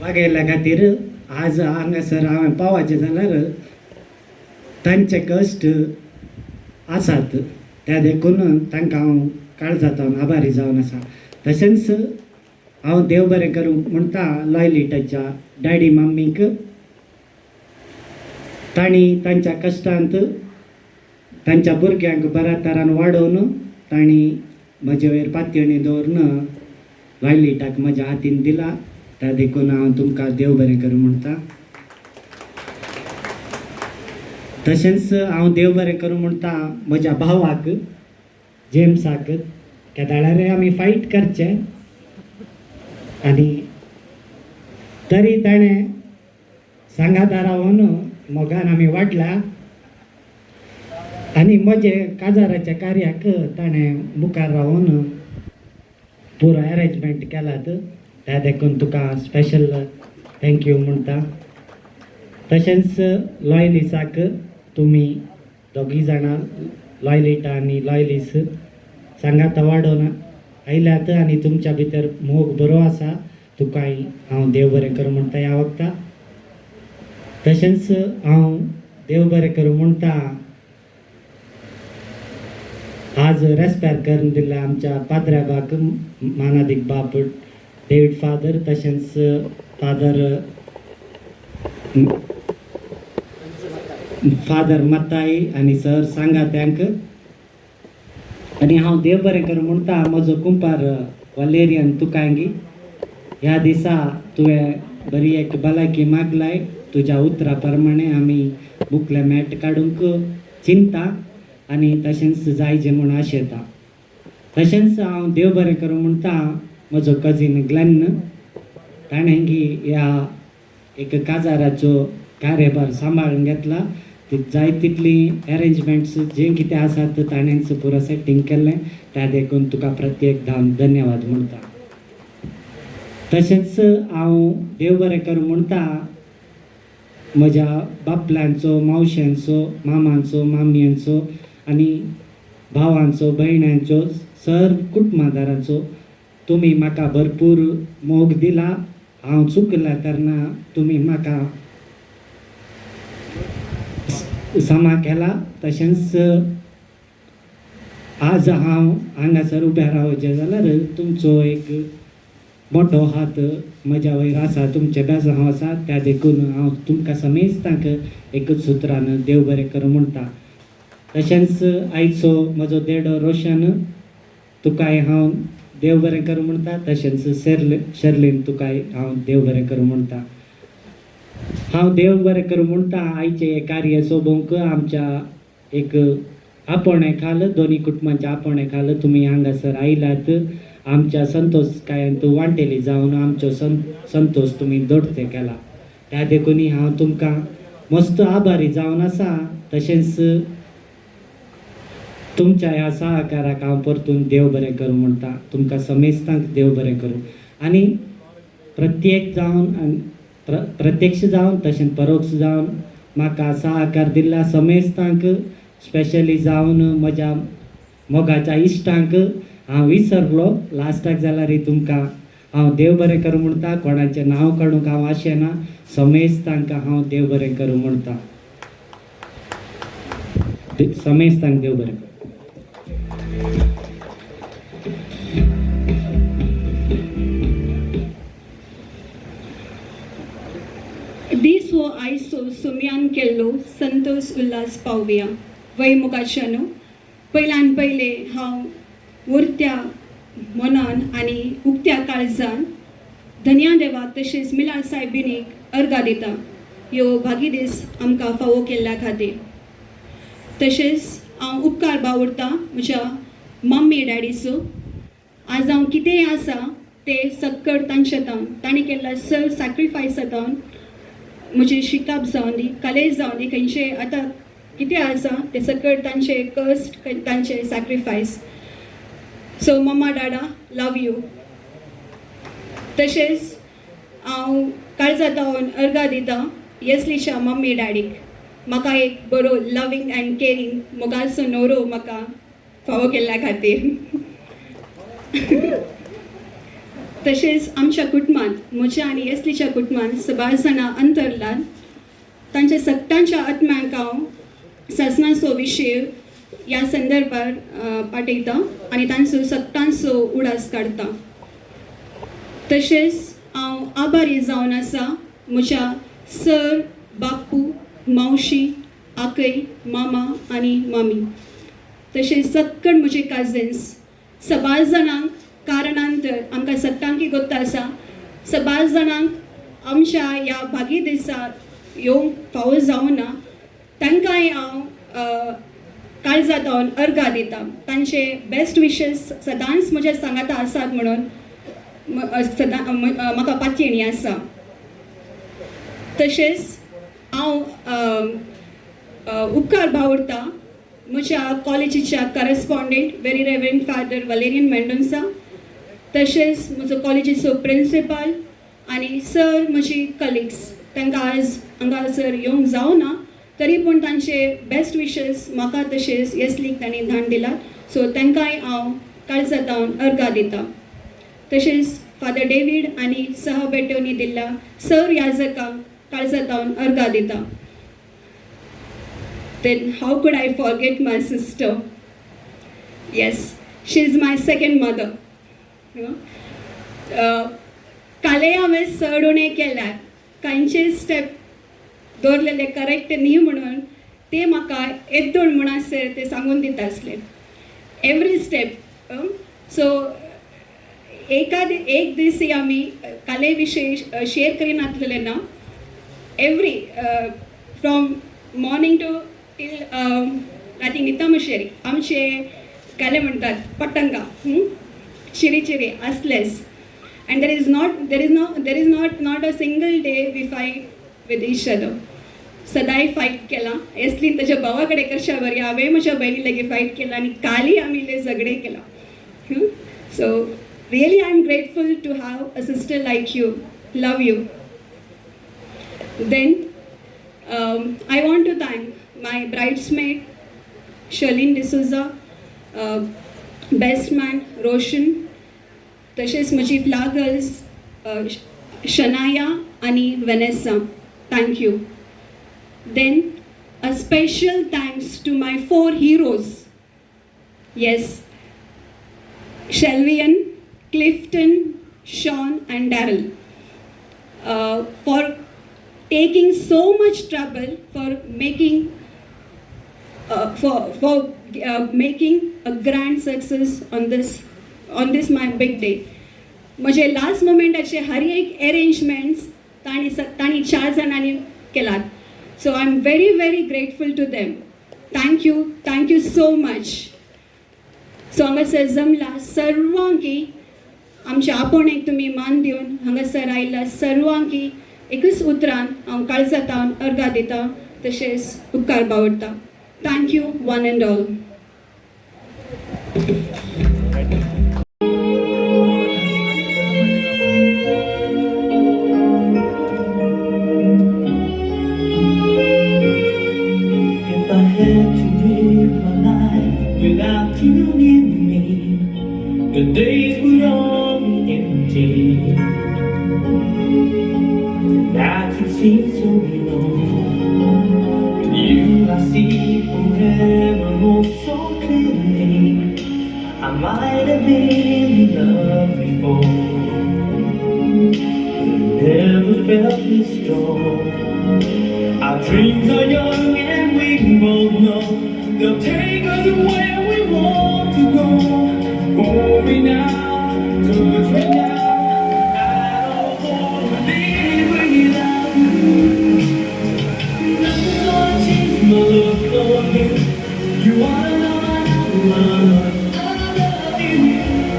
वागयल्ल्या खातीर आज हांगासर हांवें पावपाचें जाल्यार तांचे कश्ट आसात त्या देखून तांकां हांव काळजांतल्यान आभारी जावन आसा तशेंच हांव देव बरें करूं म्हणटा लॉयलिटाच्या डॅडी मम्मीक तांणी तांच्या कश्टांत तांच्या भुरग्यांक बऱ्या तरान वाडोवन तांणी म्हजे वयर पातयणी दवरून लॉयलिटाक म्हज्या हातीन दिला त्या देखून हांव तुमकां देव बरें करूं म्हणटा तशेंच हांव देव बरें करूं म्हणटा म्हज्या भावाक जेम्साक केदाळ्यार आमी फायट करचें आनी तरी ताणें सांगाता रावन मोगान आमी वाडला आनी म्हजे काजाराच्या कार्याक ताणें मुखार रावन पुरो अरेंजमेंट केलात त्या देखून तुका स्पेशल थँक्यू म्हणटा तशेंच लॉयलिसाक तुमी दोगी जाणां लॉयलिटा आनी लॉयलिस सांगाता वाडोवन आयल्यात आनी तुमच्या भितर मोग बरो आसा तुकाय हांव देव बरें करूं म्हणटा ह्या वखदां तशेंच हांव देव बरें करूं म्हणटा आज रेस्पेर करून दिल्ल्या आमच्या पाद्र्याबाक मानादीक बाप डेविड फादर तशेंच फादर मत्ताई आनी सर सांगात्यांक आनी हांव देव बरें करूं म्हणटा म्हजो कुंपार वलेरियन तुकांगी ह्या दिसा तुवें बरी एक भलायकी मागलाय तुज्या उतरा प्रमाणे आमी बुकले मॅट काडूंक चिंता आनी तशेंच जायजें म्हूण आशेता तशेंच हांव देव बरें करूं म्हणटा म्हजो कजीन ग्लेन ताणें ह्या एक काजाराचो कार्यभार सांबाळून घेतला जाय तितली अरेंजमेंट्स जें कितें आसात ताणेंच पुरो सेटींग केल्लें त्या देखून तुका प्रत्येक धन्यवाद म्हणटा तशेंच हांव देव बरें करूं म्हणटा म्हज्या बापल्यांचो मावश्यांचो मामांचो मामयांचो आनी भावांचो भयण्यांचो सर्व कुटुंबादारांचो तुमी म्हाका भरपूर मोग दिला हांव चुकला तेन्ना तुमी म्हाका क्षमा केला तशेंच आज हांव हांगासर उबें रावचें जाल्यार तुमचो एक मोठो हात म्हज्या वयर आसा तुमचे बेजांव आसा त्या देखून हांव तुमकां समेस्तांक एकच सुत्रान देव बरें करूं म्हणटा तशेंच आयचो म्हजो देडो रोशन तुकाय हांव देव बरें करूं म्हणटा तशेंच शर्लीन तुकाय हांव देव बरें करूं म्हणटा हांव देव बरें करूं म्हणटा आयचे कार्य सोबोंक आमच्या एक आपोवणे खाल दोन्ही कुटुंबांच्या आपोवणे खाल तुमी हांगासर आयलात आमच्या संतोष कायांत वांटेली जावन आमचो संतोष तुमी दोडते केला त्या देखून हांव तुमकां मस्त आभारी जावन आसा तशेंच तुमच्या ह्या सहकाराक हांव परतून देव बरें करूं म्हणटा तुमकां समेस्तांक देव बरें करूं आनी प्रत्यक्ष जावन तशेंच परोक्ष जावन म्हाका सहकार दिला समेस्तांक स्पेशली जावन म्हज्या मोगाच्या इश्टांक हांव विसरलो लास्टाक जाल्यार तुमकां हांव देव बरें करूं म्हणटा कोणाचें नांव काडूंक हांव आशेना समेस्तांक हांव देव बरें करूं म्हणटा समेस्तांक देव बरें करूं. दीस हो आयचो सुम्यान केल्लो संतोष उल्हास पावया वैमुखाच्यानो पयल्यान पयले हांव उरत्या मनान आनी उक्त्या काळजान धन्या देवाक तशेंच मिलार सायबिणीक अर्गां दिता ह्यो भागी दीस आमकां फावो केल्ल्या खातीर. तशेंच हांव उपकार बावुरता म्हज्या मम्मी डॅडीचो आज हांव कितेंय आसा ते सक्कड तांचेतान तांणी केल्ल्या सर सॅक्रिफायसांतान म्हजें शिकप जावन दी कॉलेज जावन दी खंयचे आतां कितें आसा ते सकट तांचे कस्ट तांचे sacrifice. So mamma dada love you. तशेंच हांव काळजांतावन अर्गां दिता येसलीच्या मम्मी डॅडीक म्हाका एक बरो लवींग अँड केरींग मोगाचो नवरो म्हाका फावो केल्ल्या खातीर. तशेंच आमच्या कुटुंबांत म्हज्या आनी येसलीच्या कुटुंबांत 16 जाणां अंतरलात तांच्या सक्तांच्या आत्म्यांक हांव ससनाचो विशय ह्या संदर्भार पाठयता आनी तांचो सक्तांचो उडास काडटा. तशेंच हांव आभारी जावन आसा म्हज्या सर बापू मावशी आकय मामा आनी मामी तशेंच सक्कड म्हजे काजिन्स 16 जाणांक कारणांतर आमकां सक्तांकी गोत्ता आसा 16 जाणांक आमच्या ह्या भागी दिसाक येवंक फावो जावं ना तांकांय हांव काळजांतावन अर्गां दिता. तांचे बेस्ट विशेस सदांच म्हज्या सांगाता आसात म्हणून म्हाका पातयणी आसा. तशेंच हांव उपकार बावुरता म्हज्या कॉलेजीच्या correspondent very reverend father Valerian Mendonca तशेंच म्हजो कॉलेजीचो प्रिंसिपल आनी सर म्हजी कलिग्स तांकां आज हांगासर येवंक जावना तरी पूण तांचे बेस्ट विशेस म्हाका तशेंच येसलीक तांणी धाड दिला सो तांकांय हांव काळजांतावन अर्गां दिता. तशेंच फादर डेवीड आनी सह बेटोनी दिल्ल्या सर याजकांक काळजांतावन अर्गां दिता. Then how could I forget my sister? Yes, she's my second mother. काले हांवें सडोणे केल्यार खंयचे स्टेप दवरलेले करेक्ट न्ही म्हणून ते म्हाका येदोण म्हणसर ते सांगून दिता आसले एवरी स्टेप. सो एक दीस आमी काले विशय शेअर करिनासलेले ना every from morning to till I think नितामशेरी आमचे काले म्हणटात पट्टंगा चिरी चिरी असलेस and there is not a single day we fight with each other. सदांय फायट केला येसली ताच्या भावा कडेन कशा बरी हांवें म्हज्या भयणी लागीं फायट केला आनी काली आमी झगडे केला. So really I am grateful to have a sister like you. Love you. Then I want to thank my bridesmaid Shalin D'Souza, best man Roshan, तशेंच म्हजी फ्ला गर्ल्स शनाया आनी Vanessa. Thank you. Then a special thanks to my 4 heroes. Yes, Shelvian, Clifton, Sean and Daryl for taking so much trouble for making making a grand success on this my big day. म्हजे last मोमेंटाचे हर एक arrangements तांणी 4 जाणांनी केलात so I am very very grateful to them thank you so much so हांगासर जमला सर्वांकी आमच्या आपोणेक तुमी मान दिवन हांगासर आयिल्ल्या सर्वांकी एकच उतरान हांव काळजांतल्यान अर्घा दिता तशेंच उपकार बावडटा thank you one and all If I had to live my life without you near me, the days would all be empty. Nights would seem so long. With you I see forever oh so clearly. I might have been in love before, but I never felt this strong. Our dreams are young and we both know they'll take us where we want to go. Hold me now, touch me now. I don't wanna live without you. Nothing's gonna change my love for you. You wanna know how much I love you.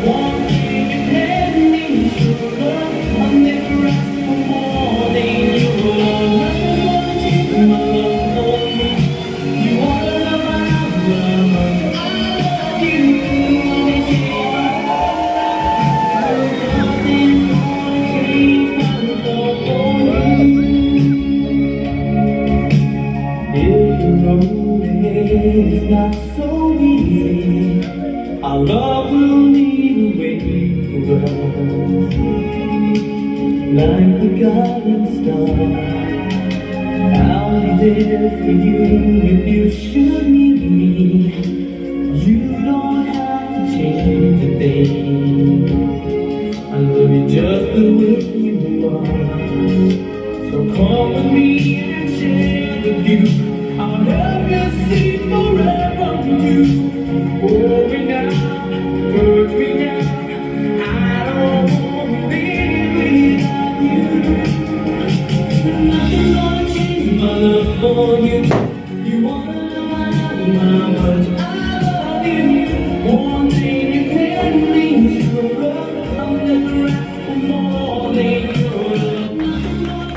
One thing you can be sure of, I'll never ask for more than your love. Nothing's gonna change my love for you. You wanna know how much I love you. Nothing's gonna change my love for you. If the road ahead is not so easy, our love will lead the way for us. Like the guiding star, I'll be there for you if you should need me. You don't have to change a thing. I love you just the way you are. So come with me and share the view. I'll help you see forever with you. Hold me now, hurt me now. I don't wanna live without you. Nothing's gonna change my love for you. You wanna know how much I love you. One thing you can be sure of, I'll never ask for more than your love.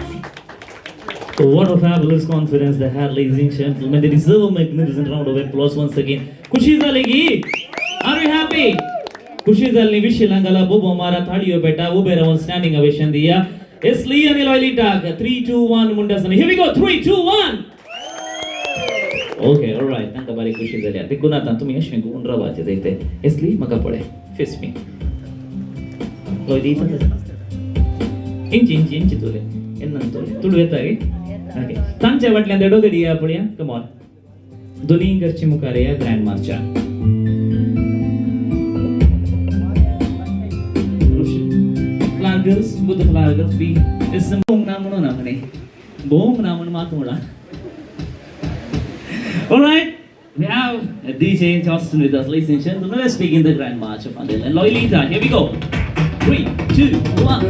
What a fabulous confidence they had, ladies and gentlemen. They deserve a magnificent round of applause once again. खुशी झाली की? Are you happy? खुशी झाली विशिलांगाला बोबो मारा थाळीयो बेटा उभे राहून standing ovation दिया. एस्ली आणि लॉयलिटाक 3 2 1 मुंडासने. Here we go. 3 2 1. Okay, all right. तांका बारी खुशी झाली. ते कुणाता तुम्ही अशें गुण रावाचे जायते. एस्ली म्हाका पळय. Face me. लॉयलिटा. इंची तोले. एन्नन तोले. तुळू येता गे? ओके. तांच्या वाटल्यान देडो देडी या पळया. Come on. दोन्ही घरची मुखार या grand मार्चा. Flowers, with the flowers be. It's a boom na muno na mane. Boom na mun mat mula. All right, we have DJ Justin with us, ladies and gentlemen. Let's begin the grand march of Andel and Lolita. Here we go. 3, 2, 1.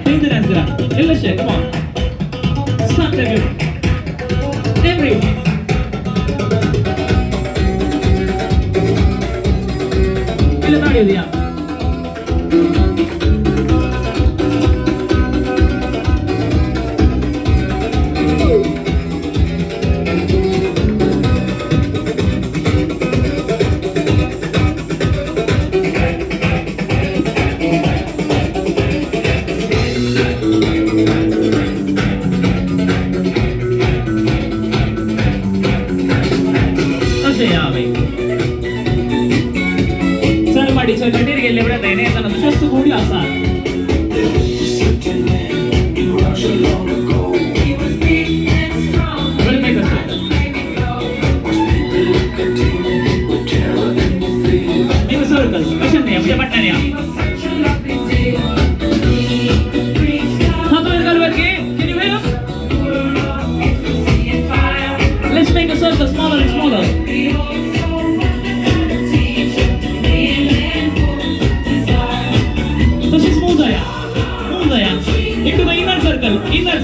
Take the dance around. Let's shake. Come on. Start the good. Everyone. Feel the audio, yeah. Let's make a circle smaller and smaller. So she's move into the inner circle. Inner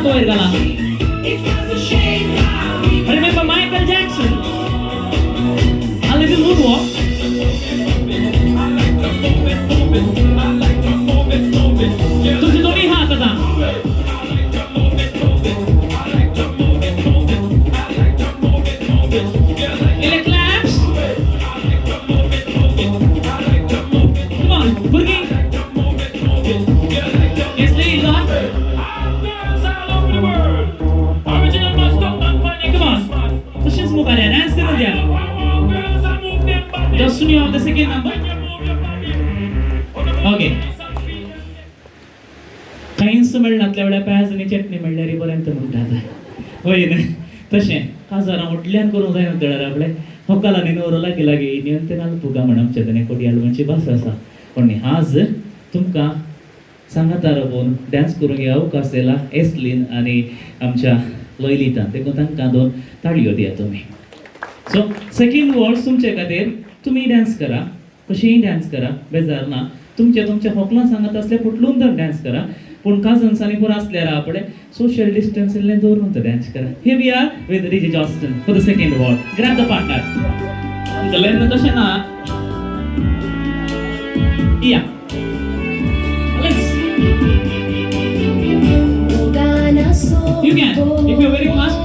तो वयर घाला. Remember Michael Jackson? A little moonwalk. तुमचे दोन्ही हात आता. Ele claps. Come on, भुरगी. Yes, ladies, on. Come on. तशीच मुखार या. Dance करून द्या. Just soon you have the second number. Okay. काहींच मेळनातल्या वेळार पेज आनी चटणी मेळ्ळ्यार पर्यंत म्हणटात. होय न्ही तशें काजारां म्हटल्यान करूंक जायना तेळार आपले व्हंकल आनी न्हवरो लागीं लागीं इनियन ते नाल फुगा म्हण आमचे तेणे कोडयालवणची भास आसा. पण आज तुमकां सांगाता राबोवन डान्स करूंक हे अवकाश दिला एस्लीन आनी आमच्या लयलिता देखून तांकां दोन ताळयो दिया तुमी. सो सेकंड वर्ड्स तुमचे खातीर तुमी डान्स करा कशींय डान्स करा बेजार ना. तुमच्या व्हंकलां सांगत आसल्यार फुटलून तर डान्स करा पूण कजन्स आनी पुरो आसल्यार आपणे सोशल डिस्टन्स इल्लें दवरून तर डान्स करा. Hey we are with DJ Joston for the second word. Grab the partner. तुमकां तशें ना. या You can, if you're very fast.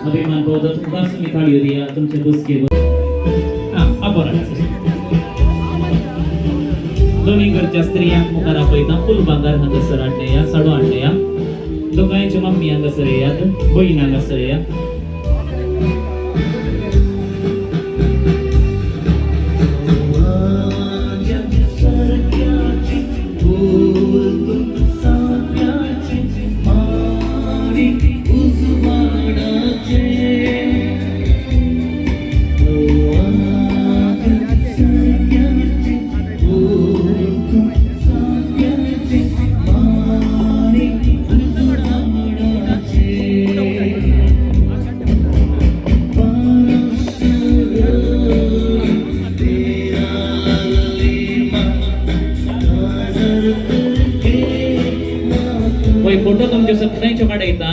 अभिमान पावता तुमकां तुमी ताळयो दिया तुमचे बसके दोन्ही घरच्या स्त्रियांक मुखार आपयता फुल भांगर हांगासर हाडले या साडू हाडले या दोगांयच्यो मम्मी हांगासर येयात भयण हांगासर येया. फोटो तुमच्या सगळ्यांच्यो काडयता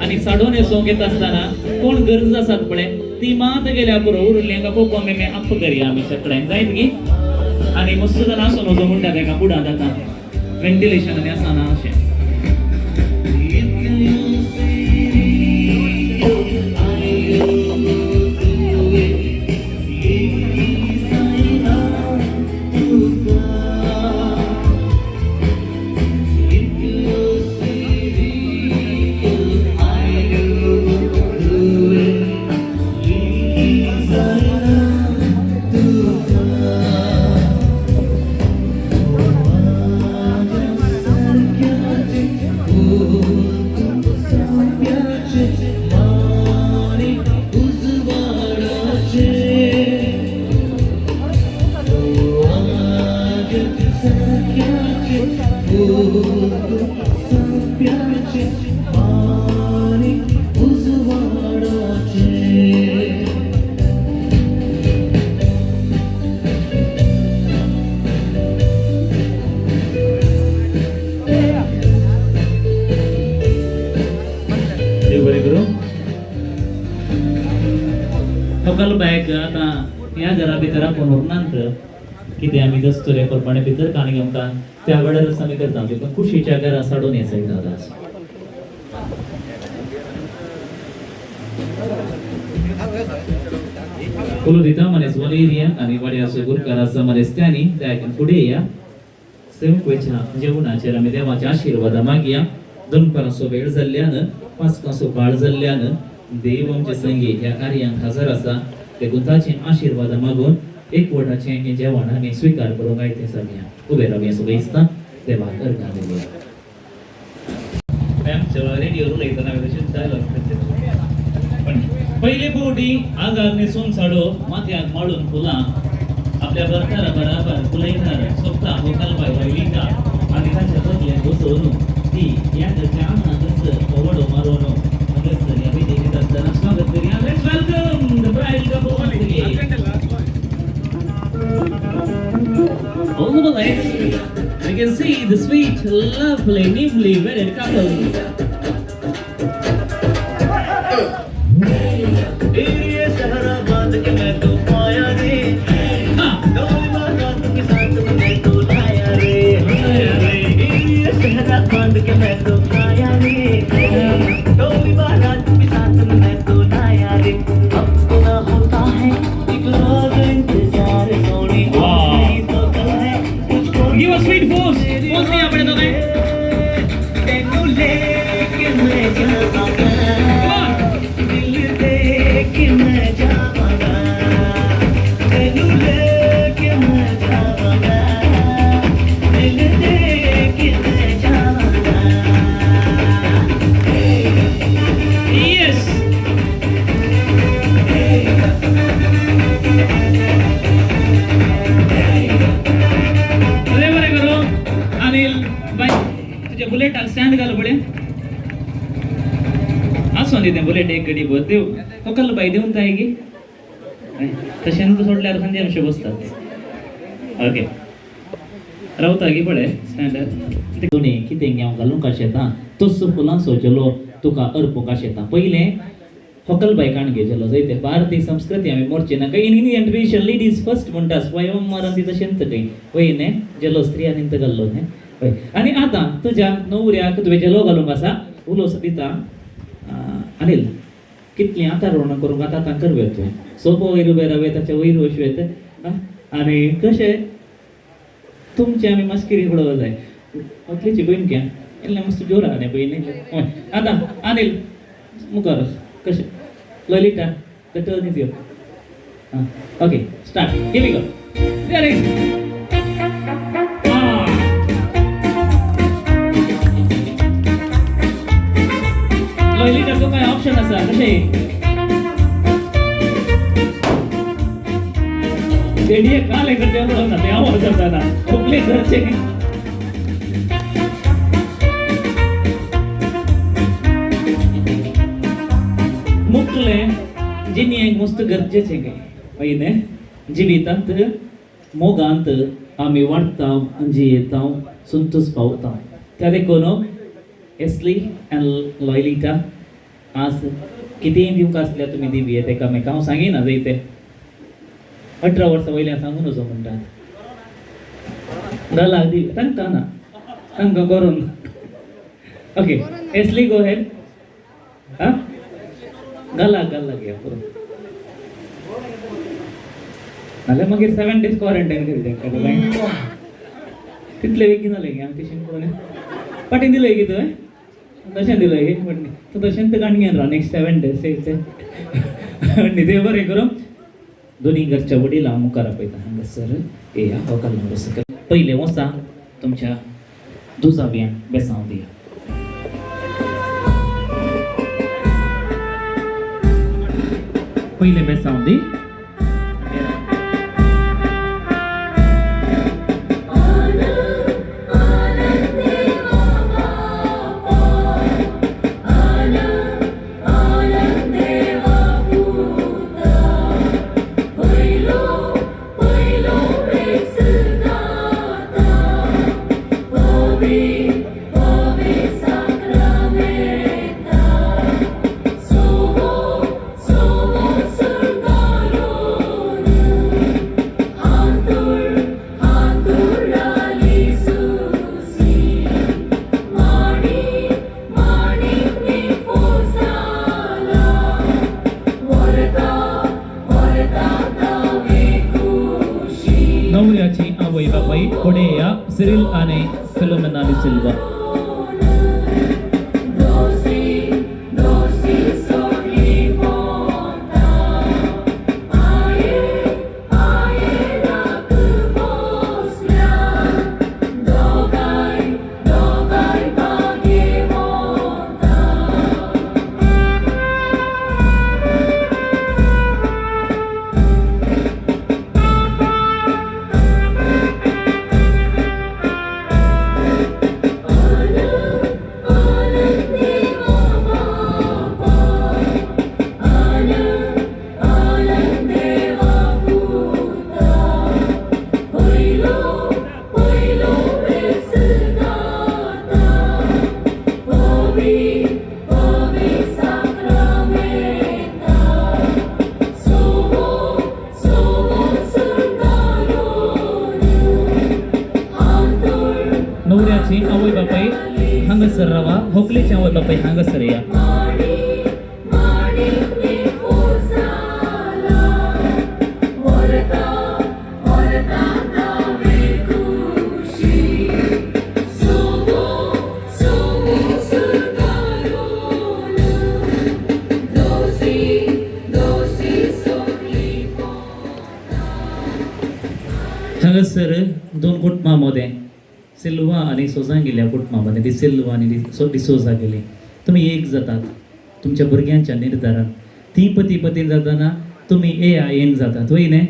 आनी साडो न्हेसोवंक येता आसतना कोण गरज आसात पळय ती मात गेल्या पुरो उरली हांकां कोको मेमे आप्प करया आमी सगळ्यांक जायत गी. आनी मस्त जर आसूं नजो म्हणटा तेका बुडांत आतां वेंटिलेशन आनी आसना अशें. व्हॉकल बॅक आता ह्या घरा भितर आपण उरनांत कितें आमी दस्तुरे प्रमाणे भितर काणी आमकां त्या वेळार आमी करता पण खुशीच्या घरा साडून हे सगळें जाता कुलदिता मनेस वलेरियन आणि वड्यासो गुरकाराचा मनेस त्यांनी त्या पुढे या सेवकवेच्या जेवणाचेर आमी देवाचे आशीर्वाद मागया दनपाराचो वेळ जाल्ल्यान पांचकांचो काळ जाल्ल्यान देव आमचे संगी ह्या कार्यांक हजर आसा देखून ताचे आशीर्वाद मागून एकवटाचे हे जेवण आमी स्वीकार करूंक जाय ते सांगया उबे रावया सगळे दिसता देवाक अर्घ घालूया मॅम रेडिओ उलयतना तशेंच डायलॉग पण पहिले पोटी आगार न्हेसून साडो माथ्याक माडून फुलां आपल्या बरकारा बराबर फुलयणार सोपता व्हॉकल वयलिका आनी ताच्या बदले बसोवन ती ह्या घरच्या आंगणांत पवडो मारून हांगासर ह्या वेदिकेर आसतना स्वागत करूया let's welcome the bride couple once again All the ladies, I can see the sweet, lovely, newly wedded couple. ये सहरा बांध के मैं तो पाया रे डोली बारात के साथ मैं तो लाया रे ये सहरा बांध के मैं तो पाया रे डोली बारात के साथ मैं तो लाया रे अब तो ना होता है एक रोज इंतजार सोने नहीं तो कल है मुझको Give a sweet pose. Pose नहीं आपने तो गए. तेनू लेके मैं जाऊंगा दिल लेके मैं जाऊंगा तेनू लेके मैं जाऊंगा दिल लेके मैं जाऊंगा Yes. बरे करो अनिल बाई तुझ्या बुलेटाक स्टँड घाल पडे आसोन दिते बुलेट एक गडी भर देव व्हॉकल बाई देऊन काय गी तशें सोडल्यार खांदी आमचे बसतात ओके रावता गी पळय स्टँड दोनी कितें घेवंक घालूंक कशें येता तसो फुलां सोचलो तुका अर्पूंक कशें येता पयलें व्हॉकल बायकान घेतलो जायते भारतीय संस्कृती आमी मोडची नाका in Indian tradition ladies first म्हणटा स्वयंवरान ती तशेंच काही वय न्ही जेलो स्त्रियांनी घाल्लो न्ही हय आनी आतां तुज्या नवऱ्याक तुवें जेलो घालूंक आसा उलो दिता अनिल कितलीं आतां करूंक आतां करवे तुवें सोपो वयर उबे रावे ताच्या वयर वशवेत आनी कशें तुमची आमी मस्किरी पडोवं जाय अकलेची बहीण क्या इल्लें मस्त जोरान बहीण हय आतां अनिल मुखार कशें Lalita the turn is your okay start here we go there is Lalita तो काय ऑप्शन आसा कशें रेडिये काले करते म्हणून ते आवाज जाताना आपले घरचे मुकले जिनियेक मस्त गरजेचें काय पयले जिवितांत मोगांत आमी वाडटा जियेता संतोष पावता त्या देखून एस्ली एंड लॉयलिटा आज कितेंय दिवंक आसल्यार तुमी दिवये एकामेकांक हांव सांगिना जायते 18 वर्सां वयल्यान सांगून वचो म्हणटात घालाक दी तांकां ना तांकां करून ओके एस्ली गो हेड आं घालाक या करून नाल्यार मागीर 7 days क्वारंटायन करी तांकां तितले बेगीन जालें गे आमी तशें करून पाटी दिलय की तुवें तशें दिलय एक म्हणणी तूं तशें तर गाणग्यान राव नेक्स्ट 7 days म्हणणी देव बरें करूं दोनी घरच्या वडिलां मुखार आपयता हांगासर येया व्हॉकल नंबर पयलें वसा तुमच्या दुजाव्यांक बेसांव दिया पहिले बेसांव दी Sacramento, सिरिल आणि फिलोमेना डी सिल्वा. नवऱ्याची आवय बापाय हांगसर रावा, होकलेची आवय बापाय हांगसर या. हांगसर दोन कुटुंबांमध्ये सिल्वा आणि सोजा गेल्या कुटुंबामध्ये. ती सिल्वा आणि डिसोजा गेली. तुम्ही एक जातात तुमच्या भुरग्यांच्या निर्धारान. ती पती पतीन जाताना तुम्ही AIN जातात वय न्ही.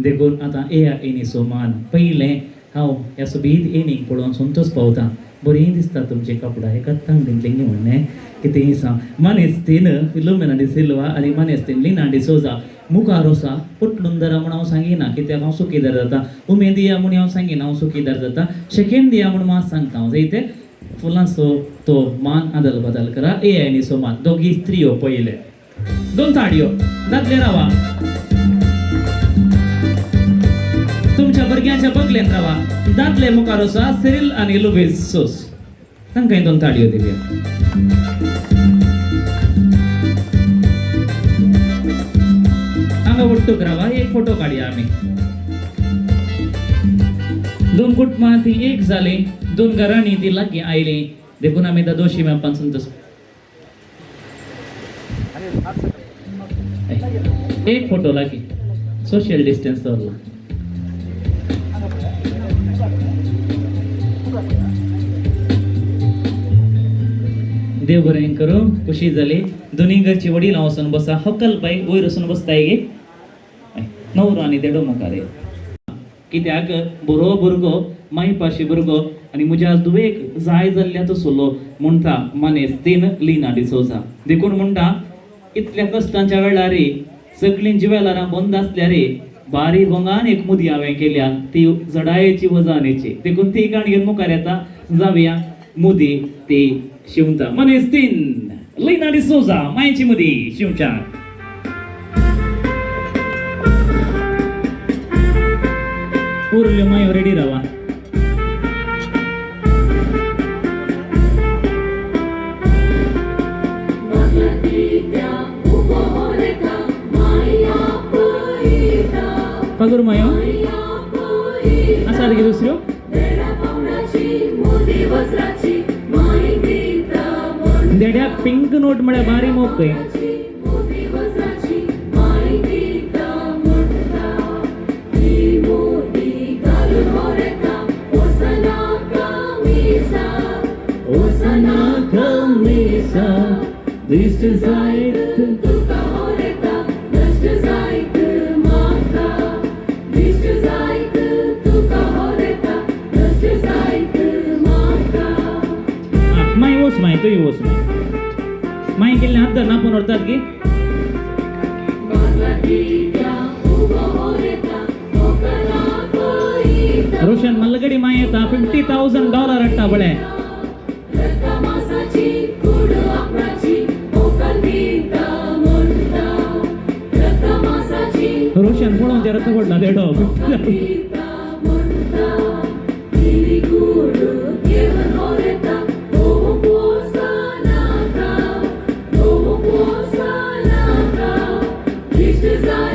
देखून आतां AIN मान पयलें हांव ह्या सोबीत येणीक पळोवन संतोश पावता. बरीं दिसता तुमचे कपडा. एका तांगडींतले घेवन कितेंय सांग. मानेस्तीन फिलोमेना डी सिल्वा आनी मानेस्तीन लिना डिसोजा मुखार वसा. पटलून धरा म्हूण हांव सांगिना, कित्याक हांव सुखीदार जाता. उमेद दिया म्हूण हांव सांगिना हांव सुखीदार जाता. सेकेंड दिया म्हूण मात सांगता हांव. जायते फुलांचो तो मान आदल बदल करा. AIN मान दोगी स्त्रियो पयले. दोन ताडयो. दादले रावा. तुमच्या भुरग्यांच्या बगलेन रावा. दादले मुखार वसा. सिरिल आनी लुईस सोस. तांकांय दोन ताडयो दिवया. वट्टूक रावा. एक फोटो काढूया आम्ही. दोन कुटुंबां ती एक जाली. दोन घरांनी ती लागीं आयली. देखून आमी त्या दोशी मेळपान संतोश. एक फोटो लागीं. सोशल डिस्टन्स दवरला. देव बरें करूं. खुशी जाली. दोनी घरची वडील हांव वचून बसा. हक्कल बाई वयर वचून बसताय गे. नवरो आनी देडो मुखार. कित्याक बरो भुरगो मायपाशी भुरगो आनी म्हज्या दुवेक जाय जाल्ल्या तसलो म्हणटा मानेस्तीन लिना डिसोजा. देखून म्हणटा इतल्या कश्टांच्या वेळार सगळीं ज्वेलरां बंद आसल्यार बारी भोंगान एक मुदी हांवें केल्या. ती जडायेची वजानेची. देखून ती गाण घेवन मुखार येता. जावया मुदी ती शिवता. मानेस्तीन लिना डिसोजा मायची मुदी शिवच्या. उरल्यो मायो रेडी रावा. पगोर मायो आसात गे दुसऱ्यो. देड्याक पिंक नोट म्हळ्यार बारी मोग खंय. This is माय वस माय तुय वस माय माय केल्ले हात धर नापून व्हरतात गे. रोशन मल्लगडी माय येता. $50,000 हाडटा बळे. रोशन पळोवन ते रथ पडला देडो.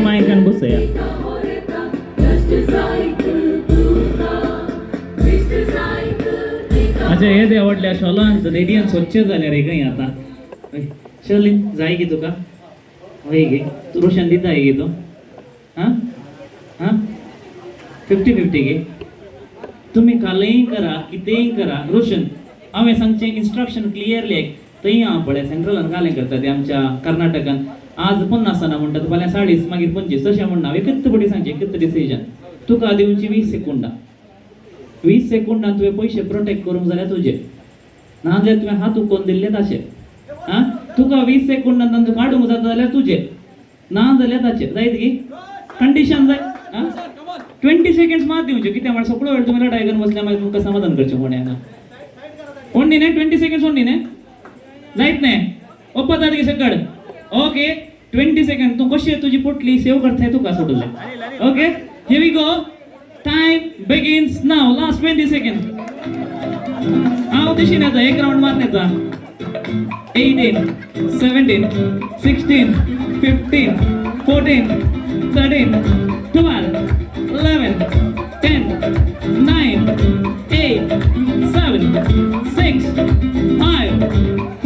मायकान बसया. तुझे येदे आवडल्या शॉलांत रेडियन स्वच्छ झाल्या रे काही आता शर्लिन जाय की तुका होय गे तू रोशन दिता आहे गे तो हां हां 50-50 गे तुम्ही कालही करा कितेंय करा रोशन हांवें सांगचें इन्स्ट्रक्शन क्लियरली थंय हांव पळय सेंट्रलान कालें करता ते आमच्या कर्नाटकान आज 50 जाणां म्हणटात फाल्यां 40 मागीर 25 तशें म्हणना हांव एकच पटी सांगचें एकच डिसिजन तुका दिवची 20 सेकंदां 20 सेकंदां तुवें पयशे प्रोटेक्ट करूंक जाल्यार तुजे नाजाल्यार तुवें हात उखोवन दिल्ले ताचे हां तुका 20 सेकंदां तांचो काडूंक जाता जाल्यार तुजे नाजाल्यार ताचे जायत गी कंडिशन जाय हां 20 सेकंड्स मात दिवचे कित्याक म्हळ्यार सगळो वेळ तुमी लढाय करून बसल्यार मागीर तुमकां समाधान करचें कोणें हांगा ओन्ली न्ही 20 सेकंड्स ओन्ली न्ही जायत न्ही ओपन गी सकड ओके 20 सेकंड तूं कशी तुजी पोटली सेव करताय तुका सोडले okay here we go time begins now last 20 second हांव तशी नेता एक राउंड मात नेता 18 17 16 15 14 13 12 11 10 9 8 7 6 5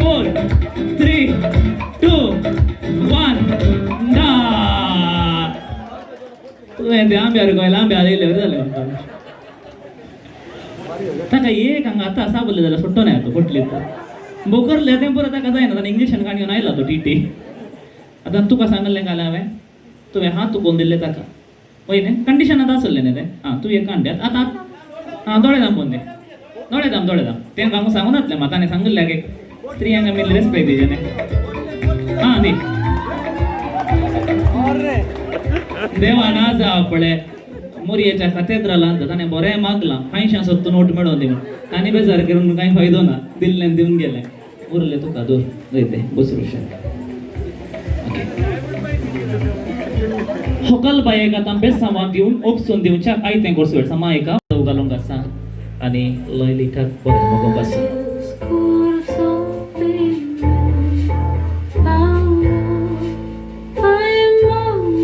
4 3 2 1 ना तुवें ते आंब्यार गोंयला आंब्यार येयले जालें ताका एक हांगा आतां साबले जाल्यार सुट्टो ना तो फुटली बोकरले तें परत ताका जायना ताणें इंजेक्शन काडून आयला तो टीटी आतां तुका सांगलें काल हांवें तुवें हात उखोवन दिल्ले ताका पळय न्ही कंडिशन आतां आसलें न्ही तें आं तूं एक कांड्यात आतां आं दोळे दाम पोवन दे दोळे दाम तें हांव सांगून नासलें म्हाका ताणें सांगलें एक स्त्रियांक आमी रेस्पेक्ट दिवचें न्ही आं दी देवा ना जावं पळय मोरयेच्या कॅथेड्रलांत ताणें बरें मागलां 570 नोट मेळोवन दी म्हण तांणी बेजार करून कांय फायदो ना दिल्लें दिवन गेलें उरलें तुका दोर जायते बस रोशन होकल बायेक आतां बेसांवां दिवन ओपसून दिवच्या आयतें कोर्सवेळ समायका घालूंक आसा आनी लय लिखाक बरें मोगोंक आसा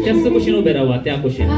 त्याच कुशीन उबे रावा त्या कुशीन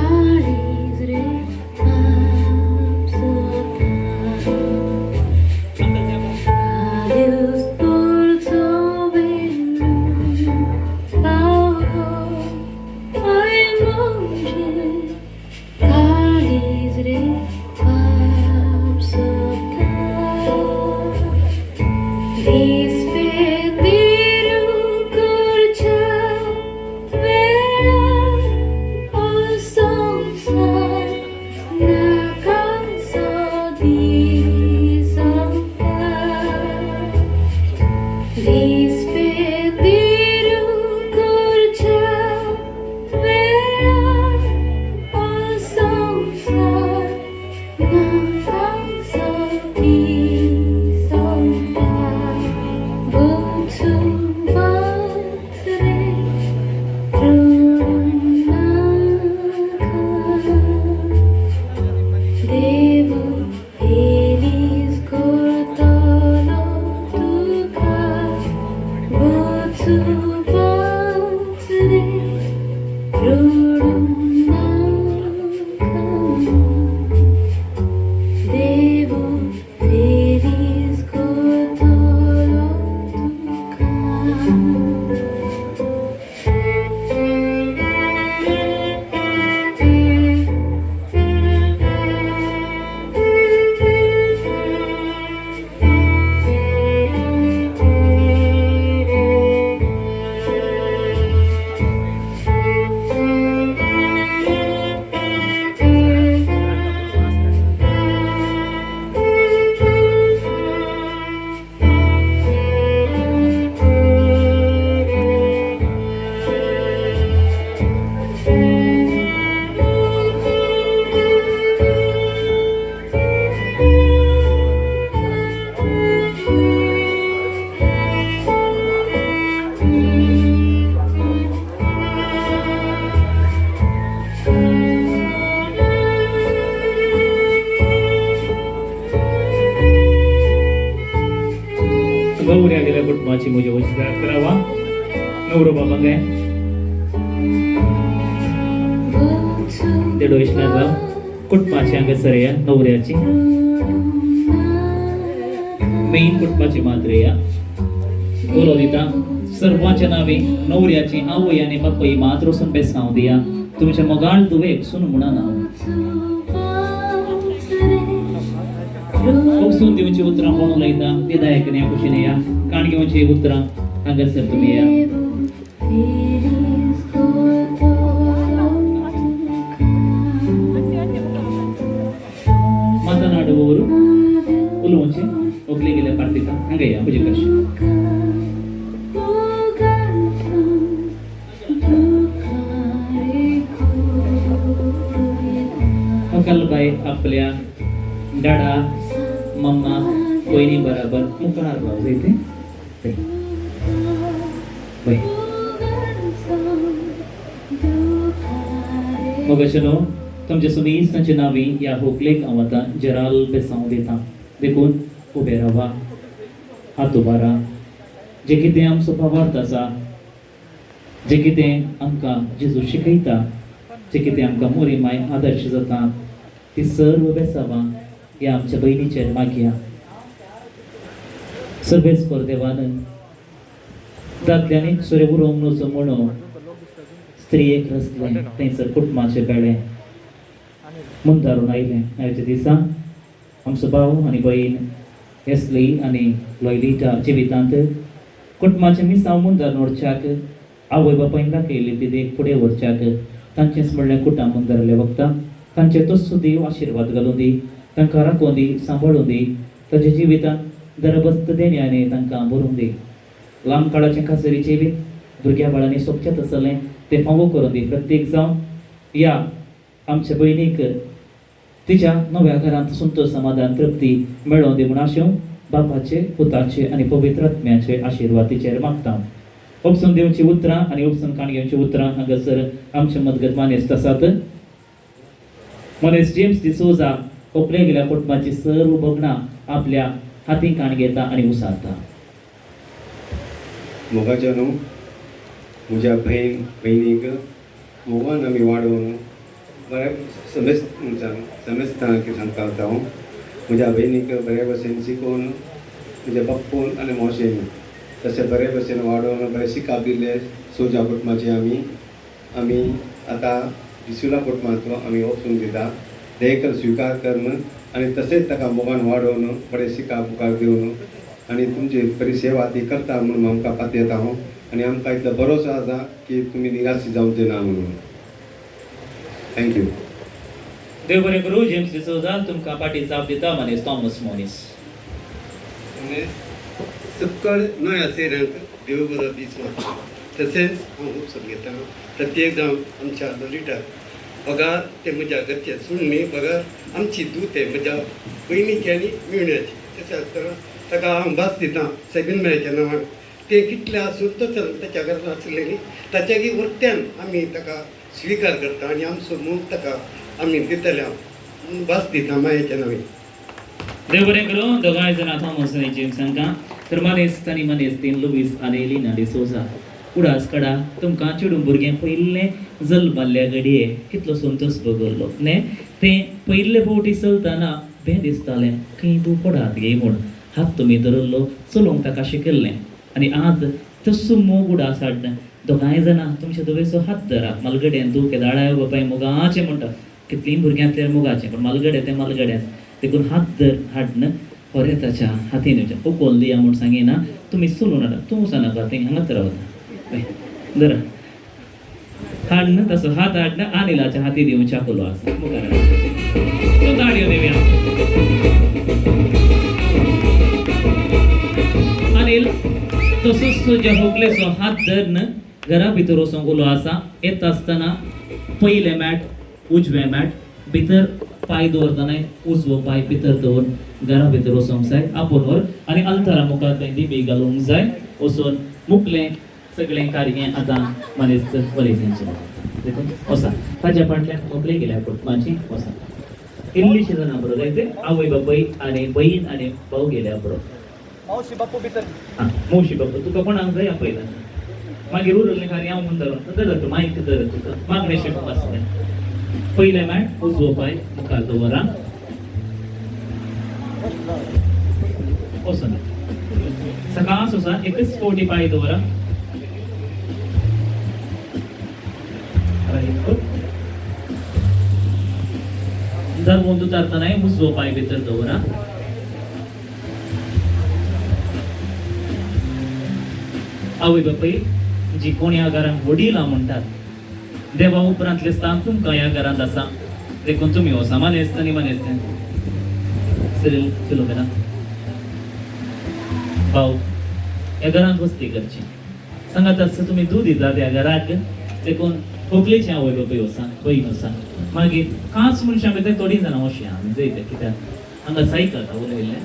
गौऱ्या गेल्या कुटुंबाची म्हजे वशिला करावा नवरो बाबा काय देडो इश्नाचा कुटुंबाची हांगासर या नवऱ्याची मेन कुटुंबाची मात्रेया बोलो दिता सर्वांच्या नावे नवऱ्याची आवय आणि बापय मात्र संपेस नाव दिया तुमच्या मोगाळ दुवेक सुन म्हणा नाव ओक्सून दिवची उतरां कोण उलयता विधायकने खुशीने या काणगेवची उतरां हांगासर तुम्ही या ಮಾತನಾಡುವವರು ಉಲುವಂಚೆ ಒಗ್ಲಿಗೆಲ್ಲ ಕಾರ್ತಿಕ ಹಂಗಯ್ಯ ಭುಜಕರ್ಷ अकलबाई आपल्या डाडा मम्मा बहिणी बरोबर मुखार भाव इथे मग अशनो तुमच्या सुनीसांची नावी या होकलेक हांव आतां जराल बेसांव दिता देखून उबे रावा हात उबारा जे कितें आमचो भावार्थ आसा जे कितें आमकां जेजू शिकयता जे कितें आमकां मोरी माय आदर्श जाता ती सर्व बेसावां ह्या आमच्या बहिणीचेर मागया सर्वेस्पर देवान दादल्यांनी सूर्य उरोवंक नजो म्हणून स्त्रियेक रचलें थंयसर कुटुंबाचें बेळें मुंदारून आयलें आयच्या दिसा आमचो भाव आनी भयण हेसली आनी लॉयलीच्या जिवितांत कुटुंबाचें मिसांव मुंदारून व्हरच्याक आवय बापायन दाखयली ती देख फुडें व्हरच्याक तांचेंच म्हणलें कुटां मुंदारल्या वखदां तांचे तस्सो देव आशिर्वाद घालून दी तांकां राखून दी सांबाळून दी तांच्या जिवितांत दरबस्त देण्याने तांकां भरून दी लांब काळाचे खासरीचे बी भुरग्या बाळांनी सोबच्यात आसलें ते फावो करून दी प्रत्येक जावं या आमच्या भयणीक तिच्या नव्या घरांत संतोष समाधान तृप्ती मेळोवन दी म्हूण आशेव बापाचे पुताचे आनी पवित्र आत्म्याचे आशिर्वाद तिचेर मागता उपसून दिवची उतरां आनी उपसून काणगेवची उतरां हांगासर आमचे मदगत मानेस्त आसात मनेस जेम्स डिसोजा ओपले गेल्या कुटुंबाची सर्व भोगणां आपल्या हातीं काण घेता आनी उसारता मोगाच्या न्हू म्हज्या भयणीक मोगान आमी वाडोवन बऱ्या समेस्तां सांगता हांव म्हज्या भयणीक बरे भशेन शिकोवन म्हज्या बापून आनी मोशेन तशें बरे भशेन वाडोवन बरें शिकाप दिल्ले सोजा कुटुंबाचे आमी आतां दिसुला कुटुंबाचो आमी वचून दिता देख स्विकार करून आनी तशेंच ताका मोगान वाडोवन बरें शिकाप मुखार दिवन आनी तुमची बरी सेवा ती करता म्हणून आमकां पात येता हांव आनी आमकां इतलो भरोसो आसा की तुमी निराशी जावंक दिना म्हणून थँक्यू देव बरें करूं जेम्स डिसोजा तुमकां पाटी जाप दिता मनीस थॉमस मोनीस सकळ नव्या सेऱ्यांक देव बरो दीस मागता तशेंच हांव उपसून घेता प्रत्येक जावन आमच्या ललिताक पगार ते म्हज्या घरचे सुण्णी पगार आमची दूत म्हज्या भयणीची आनी मिळण्याची तशें आसतना ताका हांव भास दितां सगळ्यान मेळच्या नांवान ते कितले आसूं तसं ताच्या घरांत आसलें न्ही ताच्या वर्त्यान आमी ताका स्विकार करता आनी आमचो मोग ताका आमी दितले हांव भास दितां मायेच्या नांवें देव बरें करूं दोगांय जाणां थॉमस आनी जेम्सांका तर मनीस तांणी मनीस तीन लुईस आनी एलिना डिसोजा उडास कडा तुमकां चेडूं भुरगें पयलें जल्माल्ल्या घडये कितलो संतोश भोगल्लो न्ही तें पयले फावटी चलतना बें दिसतालें खंय तूं पडात गे म्हूण हात तुमी धरल्लो चलोवंक ताका शिकयल्लें आनी आज तस्सो मोग उडास हाडना दोगांय जाणां तुमच्या दोवेचो हात धरा मलगड्यान तूं केदाळाय बापाय मोगाचें म्हणटा कितलीं भुरग्यांतल्या मोगाचें पण मलगडे तें मलगड्यान देखून हात धर हाडना होरे ताच्या हातीन येवच्या उकोल दिया म्हूण सांगिना तुमी चलून हाडा तूं वचनाका थंय हांगाच रावता धरा हाडना तसो हात हाडना अनिलाच्या हाती दिवन चाकोलो आसा मुखार तो ताळयो देवया अनिल तसोच तुज्या होकलेचो हात धरन घरा भितर वचोंक उलो आसा येता आसतना पयले मॅट उजवे मॅट भितर पाय दवरतना उजवो पाय भितर दवरून घरा भितर वचोंक जाय आपूण व्हर आनी अल्तारा मुखार थंय दिबी घालूंक जाय वचून मुकलें सगळें कार्य आतां मनीस वलेचें देखून वसा ताज्या फाटल्यान मोकळे गेल्या कुटुंबाची वसा इल्लीशीं जाणां बरोबर जाय ते आवय बापाय आनी भयण आनी भाऊ गेल्या बरोबर मावशी बापू भितर मावशी बापू तुका कोणाक जाय आपयला मागीर उरलें कार्य हांव म्हणटलो धर तूं मायक धर तुका मागणेशें आसलें पयले मॅट उजवो पाय मुखार दवरा वचून सकाळ सुसा एकच कोटी पाय दवरा जर बंधू चालताना उजवो पाय भितर दवरा आवय बापय जी कोण ह्या घरांक वडील म्हणटात देवा उपरांतले स्थान तुमकां ह्या घरांत आसा देखून तुमी वसा मानेस्तानी मानेस्तान सिरील फिलोमेना भाऊ ह्या घरांत वस्ती करची सांगात आसता तुमी दूध दितात ह्या घराक देखून खोकलेची आवय बापय वसा पयन वसा मागीर कांच मनशां भितर थोडीं जाणां अशीं आहा जैते कित्याक हांगा सायकल उलयल्लें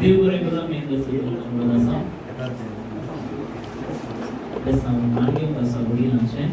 देव बरें करूं आमी दसरो आसा तें मागीर आसा वडिलांचें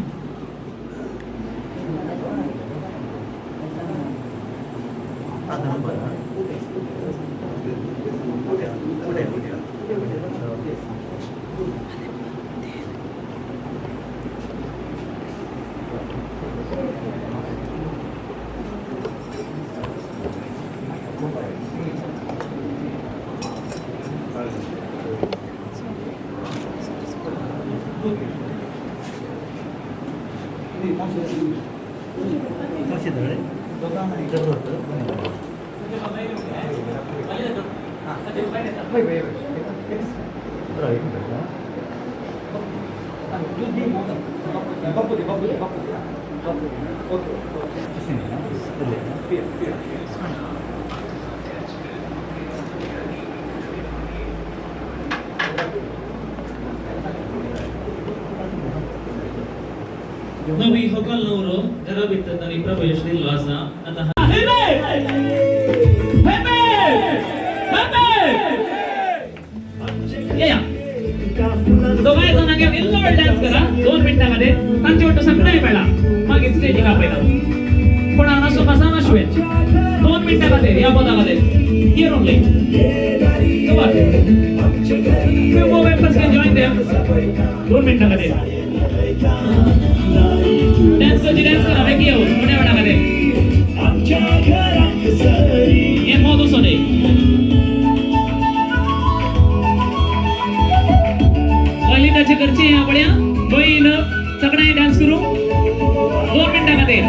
नवी हकल नवरो घरा भितर तांणी प्रवेश दिल्लो आसा आतां दोगांय जाणांगे इल्लो डान्स करा 2 मिनटां मध्ये तांचे वाटो सगळ्यांनी मेळा मागीर स्टेजीक आपयता कोणाक नाचो पासा नाचवे 2 मिनटां खातीर ह्या पदा खातीर here only come on few more members can join them 2 मिनटां खातीर डान्स करा वेगी येऊन मोठ्या वेळामध्ये हे मोदू सोने वालिदाचे घरचे आपल्या बहीण सगळ्यांनी डान्स करू 2 मिनटां खातीर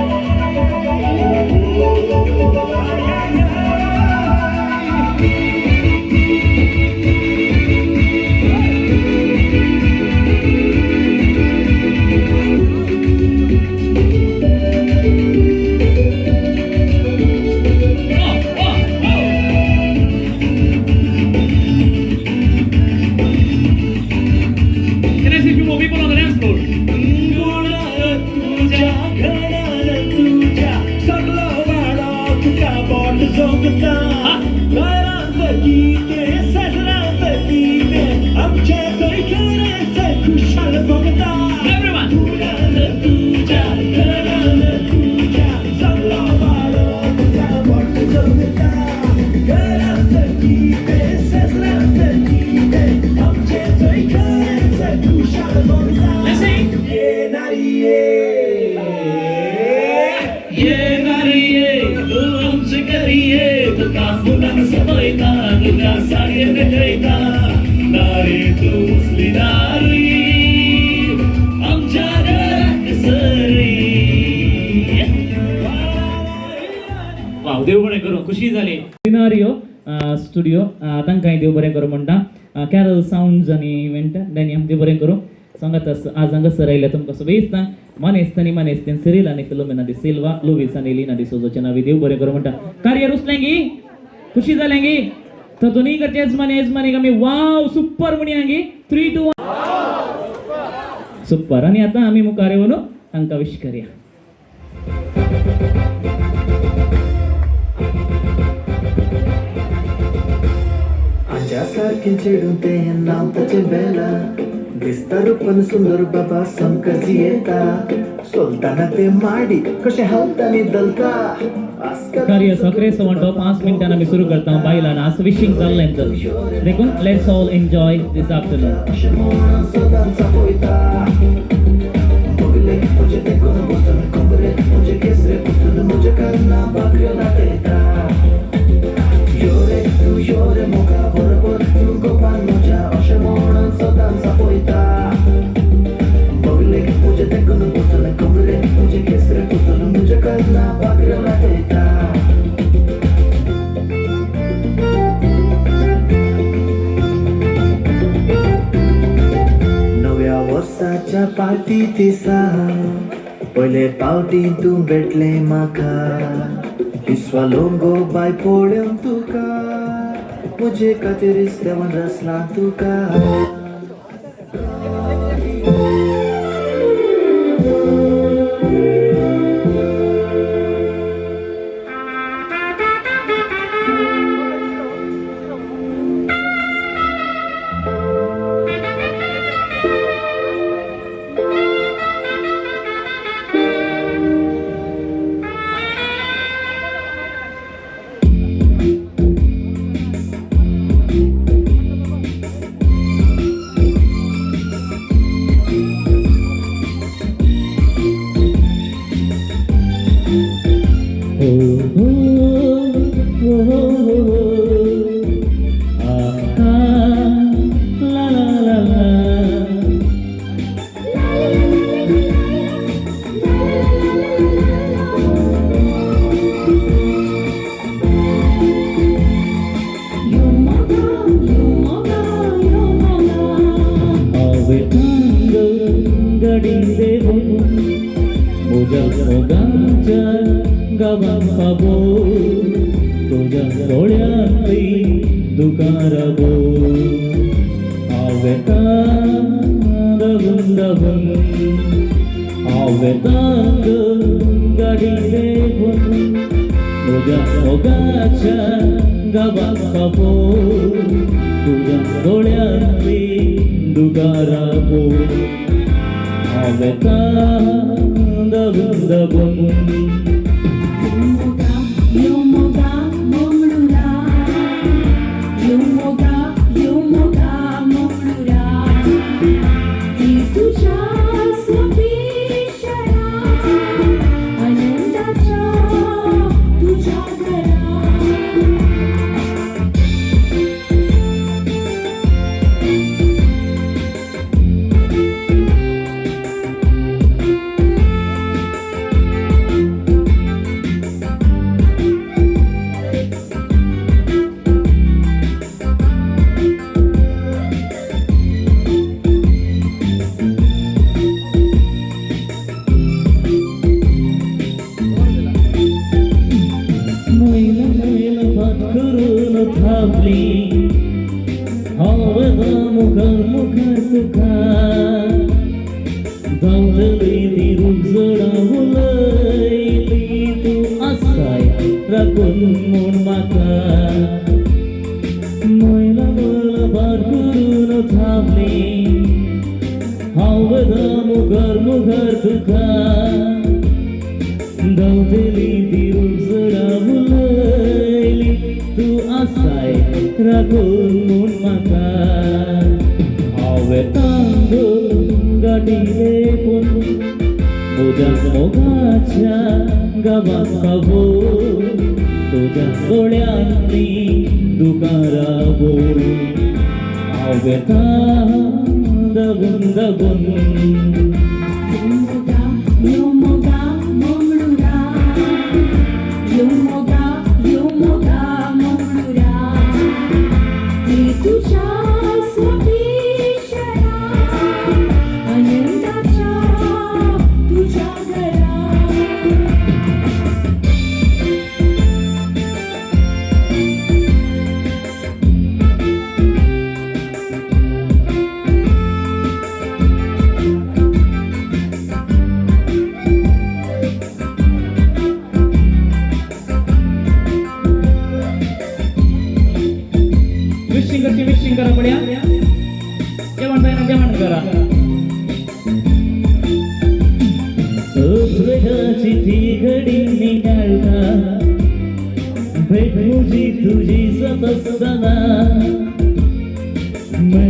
देव बरें करूं खुशी जाली सिनारियो स्टुडिओ तांकांय देव बरें करूं म्हणटा कॅरल साउंड्स आनी इव्हेंट तांणी देव बरें करूं सांगात आज हांगासर आयल्या तुमकां सगळें मानेस्तान सिरील आनी फिलोमेना दी सिल्वा लुईस आनी एलिना डी सोजोच्या नांवी देव बरें करूं म्हणटा कार्य रुसलेंगी खुशी जालेंगी तर दोनूय कडचे यजमानीक आमी वाव सुपर म्हणयांगी 3 2 1 सुपर आनी आतां आमी मुखार येवन तांकां विश करया सारखी चेडूं तें नांव ताचें बेला दिसता रूपन सुंदर बाबा समकजी येता सोलताना ते माडी कशें हालतानी दलता कार्य सगळे सवंटो 5 मिनिटांनी आमी सुरू करता बायलां नाच विशिंग जाल्लें तर देखून let's all enjoy this afternoon Baghel मुझे देखून बसून कमरे मुझे केसरे पुसून मुझे करना बाकऱ्यो दाखयता योरे तू योरे मोगा बरोबर तू गोपान म्हज्या अशें म्हणून सदांच आपयता बघले मुझे देखून बसून कमरे मुझे केसरे पुसून मुझे करना बाकऱ्यो दाखयता वर्साच्या पार्टी दिसा पयले पावटी तूं भेटले म्हाका विस्वालो गो बाय पळोवन तुका म्हजे खातीर इस्तेवान रचला तुका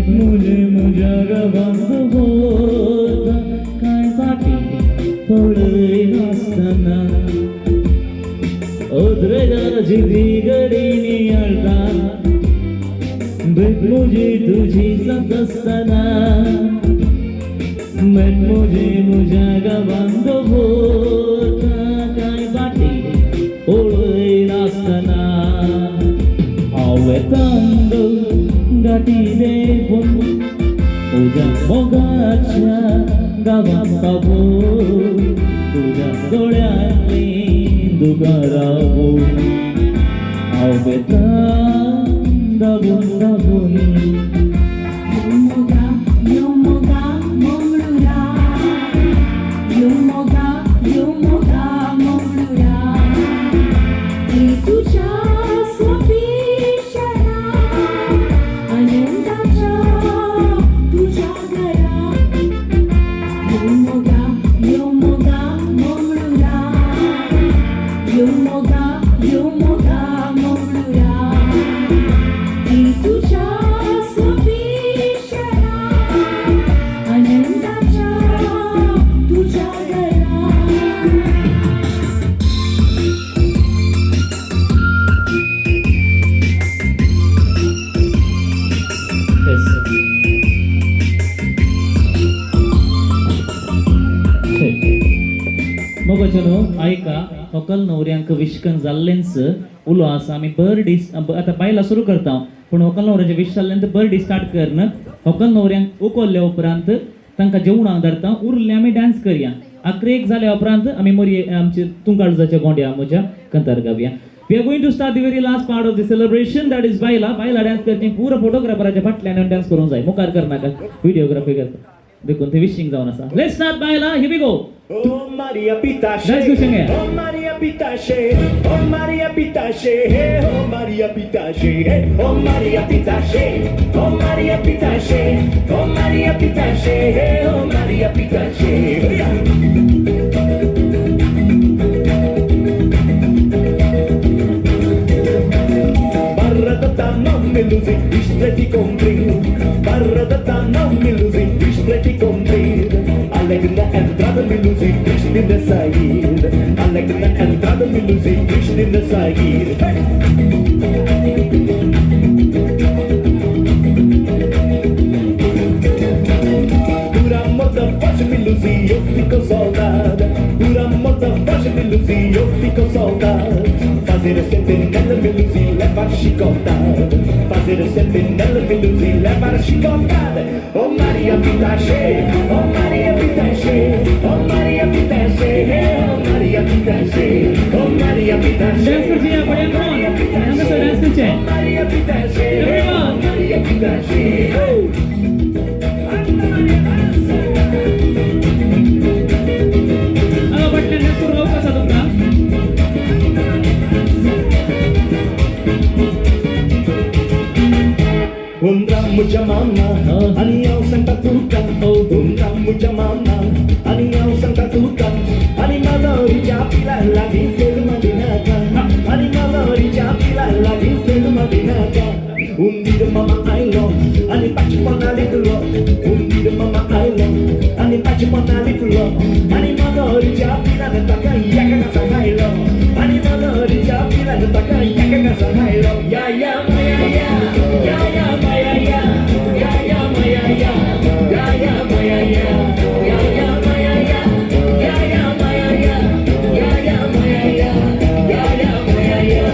मुझे मुझे गवान होता काय पाटी उद्रेगाची बिगडीनी अडता भेट मुझी तुझी संत असताना भेट मुझ्या गावांत होता काय बाटी ओळख असताना हांवें तांदूळ गाठी देवून तुझ्या मोगाच्या गावांत पावून तुझ्या दोळ्यांनी दुगारावो हांवें दाबून दाबून Yomoga, Momlura. Yomoga, Momlura. I तुझ्या स्वप्निशरा, आनंदाच्या तुझ्या घरात. Yomoga, Momlura. Yomoga, Momlura. I तुझ्या स्वप्निशरा, आनंदाच्या तुझ्या घरात. मोगाचेनो ऐका व्हंकल न्हवऱ्यांक विश्कन जाल्लेंच उलो आसा आमी बर्थडे आतां बायलां सुरू करता पूण व्हंकल न्हवऱ्याचे विश जाल्ल्यानंतर बर्थडे स्टार्ट करन व्हंकल न्हवऱ्यांक उखल्ल्या उपरांत तांकां जेवणाक धाडटा उरलें आमी डान्स करया 11 जाल्या उपरांत आमी मोरये आमचे तुंकाळजाच्या गोंड्या म्हज्या कंतार गावया. We are going to start the very last part of the celebration, that is बायला डान्स करची पूरा फोटोग्राफराच्या फाटल्यान डान्स करूंक जाय मुखार करनाका व्हिडिओग्राफी करता देखून ते विशिंग जावन आसा. लेट्स स्टार्ट बायला, here we go. Oh Maria Pitache, Let's go sing it. oh Maria Pitache, oh Maria Pitache, hey, oh Maria Pitache, hey, oh Maria Pitache, oh Maria Pitache, oh Maria Pitache, hey, oh Maria Pitache. Barradata non mi lusi, istreti compri. Barradata non mi lusi, istreti compri. Allegna entrada mi lusi, Krishna in the side. Allegna entrada mi lusi, Krishna in the side. Dura molta voce mi lusi, io fico soldado. Dura molta voce mi lusi, io fico soldado. Fazer sentinela mi lusi, levar chicotada. Fazer sentinela mi lusi, levar chicotada. Oh Maria Pitache, oh Maria Pitache, oh Maria Pitache, oh Maria Pitache, oh Maria Pitache. Dance करची आहे बढिया करून आम्ही sir dance करचे आहे. Maria Pitache, Everyone. Maria Pitache. बटल्यान dance करून गावता कसा तुमका Mucha mama, ani ao Santa Tuta. Mucha mama, ani ao Santa Tuta. Ani malori japila la di selma dinaka. Ani malori japila la di selma dinaka. Undir mama I love, ani pachipona little. Undir mama I love, ani pachipona little. Ani malori japila la taka yaka kasa hailo. Ani malori japila la taka yaka kasa hailo. Ya ya maya ya, ya ya maya ya. Ya ya maya ya, ya ya maya ya, ya ya maya ya, ya ya maya ya, ya ya maya ya, ya ya maya ya.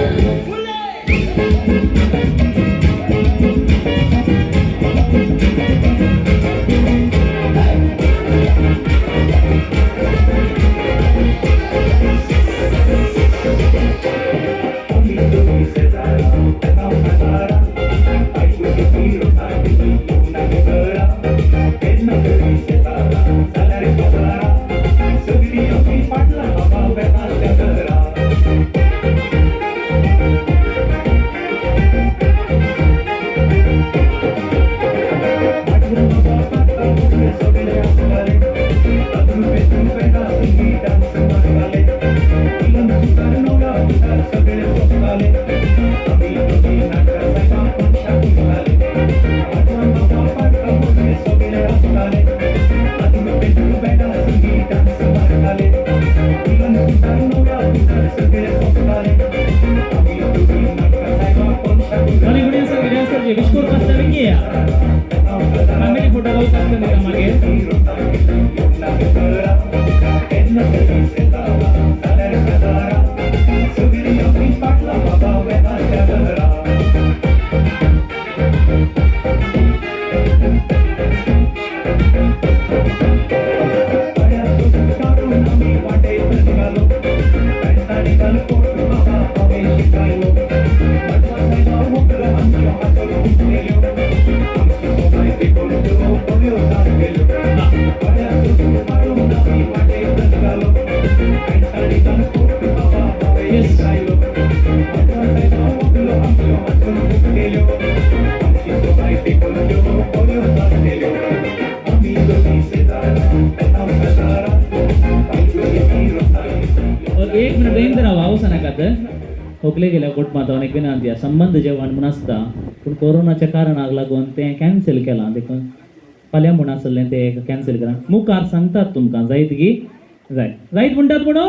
एक minute बेंद राव हांव सांगनाकात Oakley गेल्या coat माता एक विनंती आसा संबंध जेवण म्हण आसता पूण कोरोनाच्या कारणाक लागून तें कॅन्सल केलां देखून फाल्यां म्हण आसलें तें कॅन्सल केलां मुखार सांगतात तुमकां जायत गी जायत म्हणटात म्हणो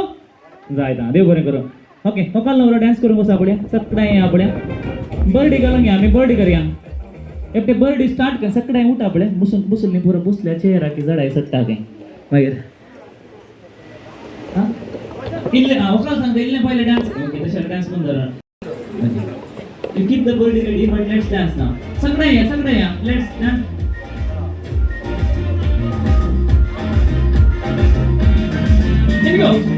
जायत आं देव बरें करूं ओके होकाल नवरो डान्स करूंक वचा पळया सगळें या पळया बर्थडे घालून या आमी बर्थडे करया एक ते बर्थडे स्टार्ट कर सगळें उठा पळय बसून न्ही पुरो बसल्या चेहरा की जडाय सट्टा काय मागीर हां इल्ले वकाल सांगता इल्ले पहिले डान्स ओके तशें डान्स करून धरा You keep the body ready, but let's dance now. सगळे या, let's dance. Here we go.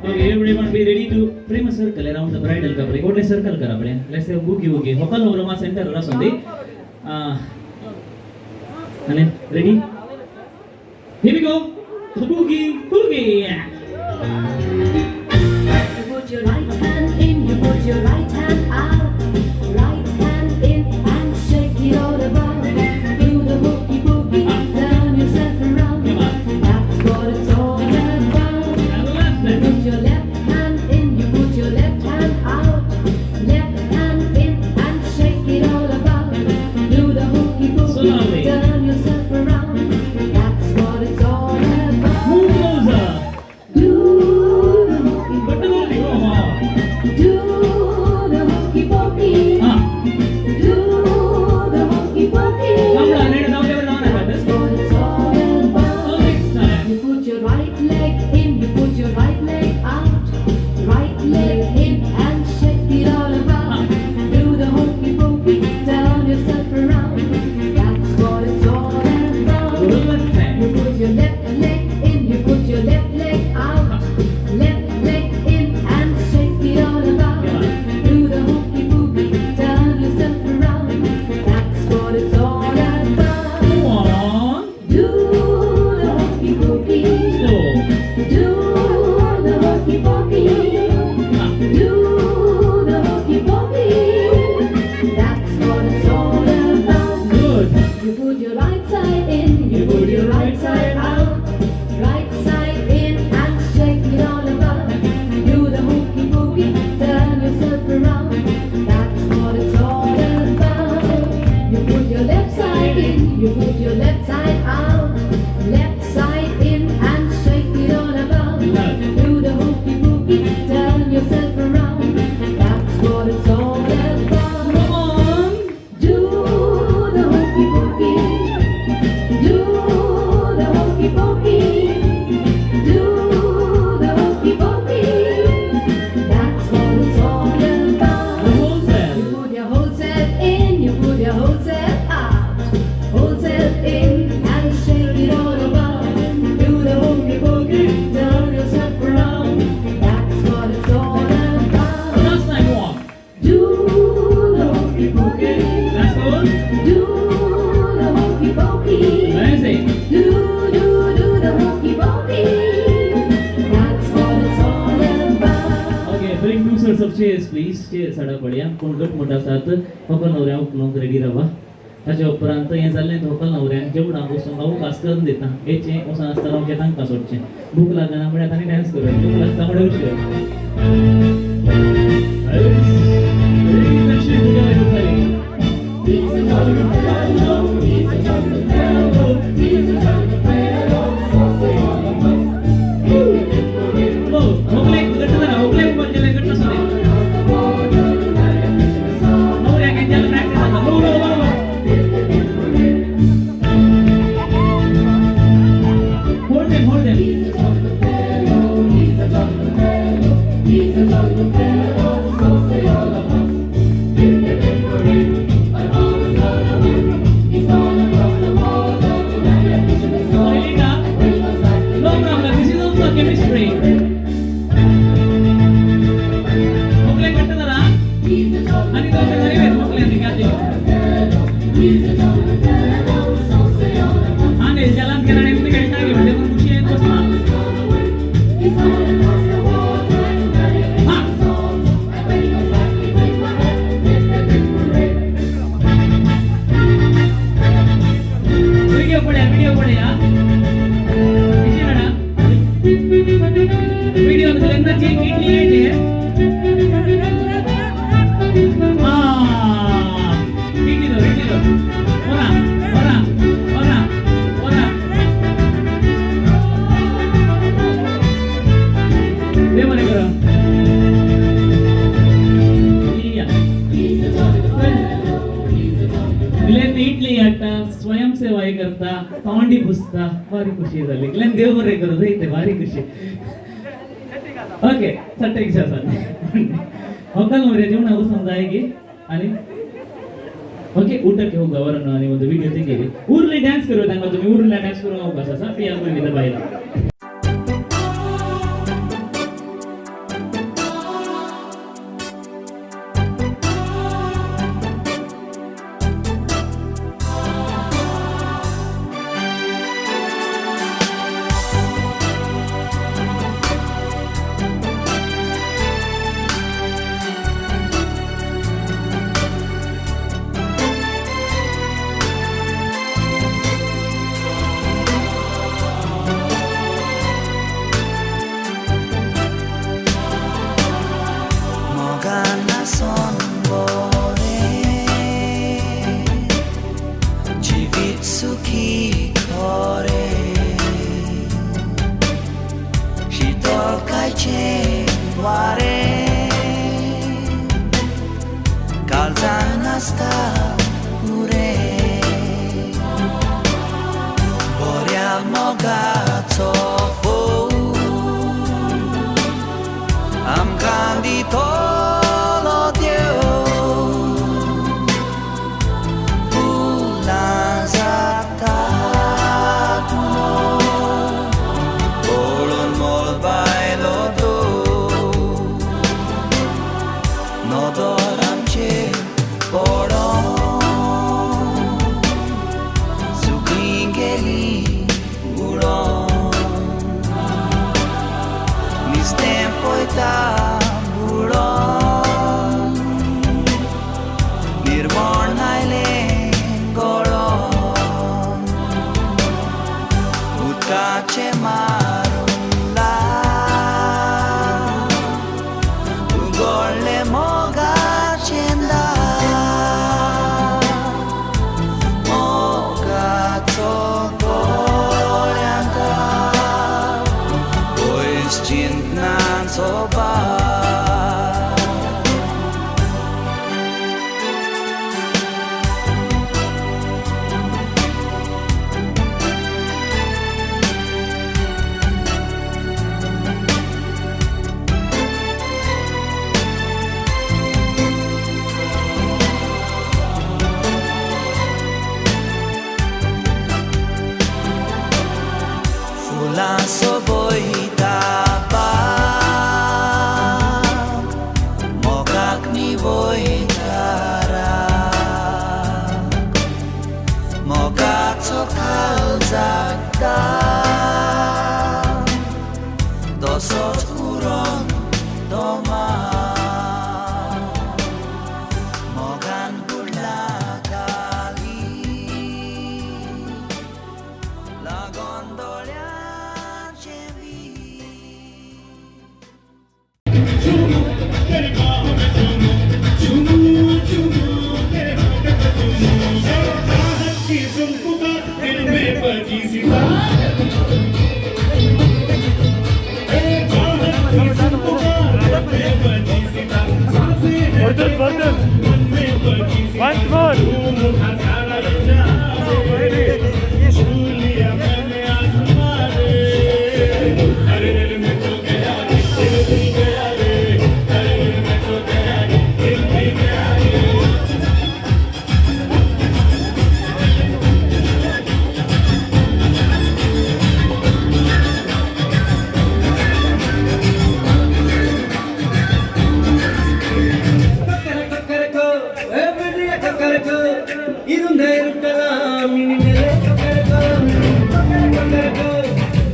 Okay, everyone be ready to frame a circle around the bridal couple. Go to circle kara bade. Let's say boogie boogie. Hokal over ma center ra sundi. And ready? Here we go. The boogie boogie. You put your right hand in, you put your right hand out. Right hand in and shake it all about. Do the hooky boogie, turn yourself around. Come on. That's what it's all about. And left You hand. put your left hand in, you put your left hand out. Left hand in and shake it all about. Do the hooky Slowly. boogie, turn yourself around. That's what it's all about. Move closer. Do the hooky But the boogie go on. do the hooky boogie. Ah. Do the hooky boogie. Come down. Let it down. Let it down. Let it That's down. what it's all about. So next time. You put your right leg in, you put your right leg out. Right leg in and shake it all about. Do the hooky boogie, turn yourself around. That's what it's all about. Go to left hand. You put your left leg in, you put your left leg out. Left leg in and shake it all about. Do the hooky boogie, turn yourself around. That's what it's all about. Go on. Do the hooky boogie. Slow. Do the hooky boogie. Ah. Do the hooky boogie. That's what it's all about. Good. You put your right side in, you put your right side out. Right side in and shake it all about. Do the hooky boogie, turn yourself around. That's what it's all about. You put your left side in, you put your left side out. Left side in and shake it all about. Do the hooky boogie, turn yourself around. That's what it's all about. Come on. Do the hooky boogie. Do the hooky boogie. Do the hooky boogie. That's what it's all about. The whole cell. You put your whole self in, you put your whole self out. Whole self in and shake it all about. Do the hooky boogie, turn yourself around. That's what it's all about. Last time walk. Do the hooky boogie. That's good. Do the hooky boogie. Amazing. Do the hooky boogie. That's what it's all about. Okay, bring two sets of chairs, please. Chairs साडा पडया. कोण गट मोठा साथ होकल नवऱ्या उकलूंक ready रावा. ताच्या उपरांत हें जाल्लें होकल नवऱ्याक जेवणा बसून हांव खास करून दिता. हेचें वचून आसता रावचें तांकां सोडचें. भूक लागना म्हळ्यार तांणी डान्स करप. भूक लागता म्हळ्यार उशीर. He's a jolly fellow, he's a jolly fellow, he's a jolly fellow, so say all of us. होकले गट जरा होकले बंजले गट सुने. नवऱ्या केंजल प्रॅक्टिस आता. नो नो बरोबर. Hold them, hold them. He's a jolly fellow, he's a jolly fellow, he's a jolly fellow, so say all of us. Give him for him, I'm always gonna win. He's all across the water, tonight I'm pitching his song. Elena, Bring us back to no problem. This is also chemistry. होकले गट जरा. He's a jolly आणि दोघे घरी भेट होकले निघाले. fellow, he's a jolly fellow, so say all of us. आणि जलात गेला नेमके खेळता की म्हणजे पण खुशी येत बसला. He's all across the water, tonight I'm pitching his song. I bring us back, we bring my head, lift the big parade. Video पडया किती वेळा व्हिडिओ लग्नाची एक इडली यायची इडली दो ओरा ओरा ओरा ओरा गुडी पुसता भारी खुशी झाली इतल्यान देव बरें करूं इथे भारी खुशी ओके चट्ट एक ಹೊಕ್ಕಲ್ ಮರೆ ಜೀವನ ಅವಸಂದ ಆಗಿ आणि ओके ಊಟಕ್ಕೆ ಹೋಗುವವರನ್ನು ನೀವು ಒಂದು ವಿಡಿಯೋ ತೆಗೀರಿ ಊರಲ್ಲಿ ಡ್ಯಾನ್ಸ್ ಕರೋ ತಂಗ तुम्ही ಊರಲ್ಲಿ ಡ್ಯಾನ್ಸ್ करू ಅವಕಾಶ ಸರ್ ಫ್ರೀ ಆಗಿ ಬಾಯಿला Once more.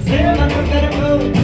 Say,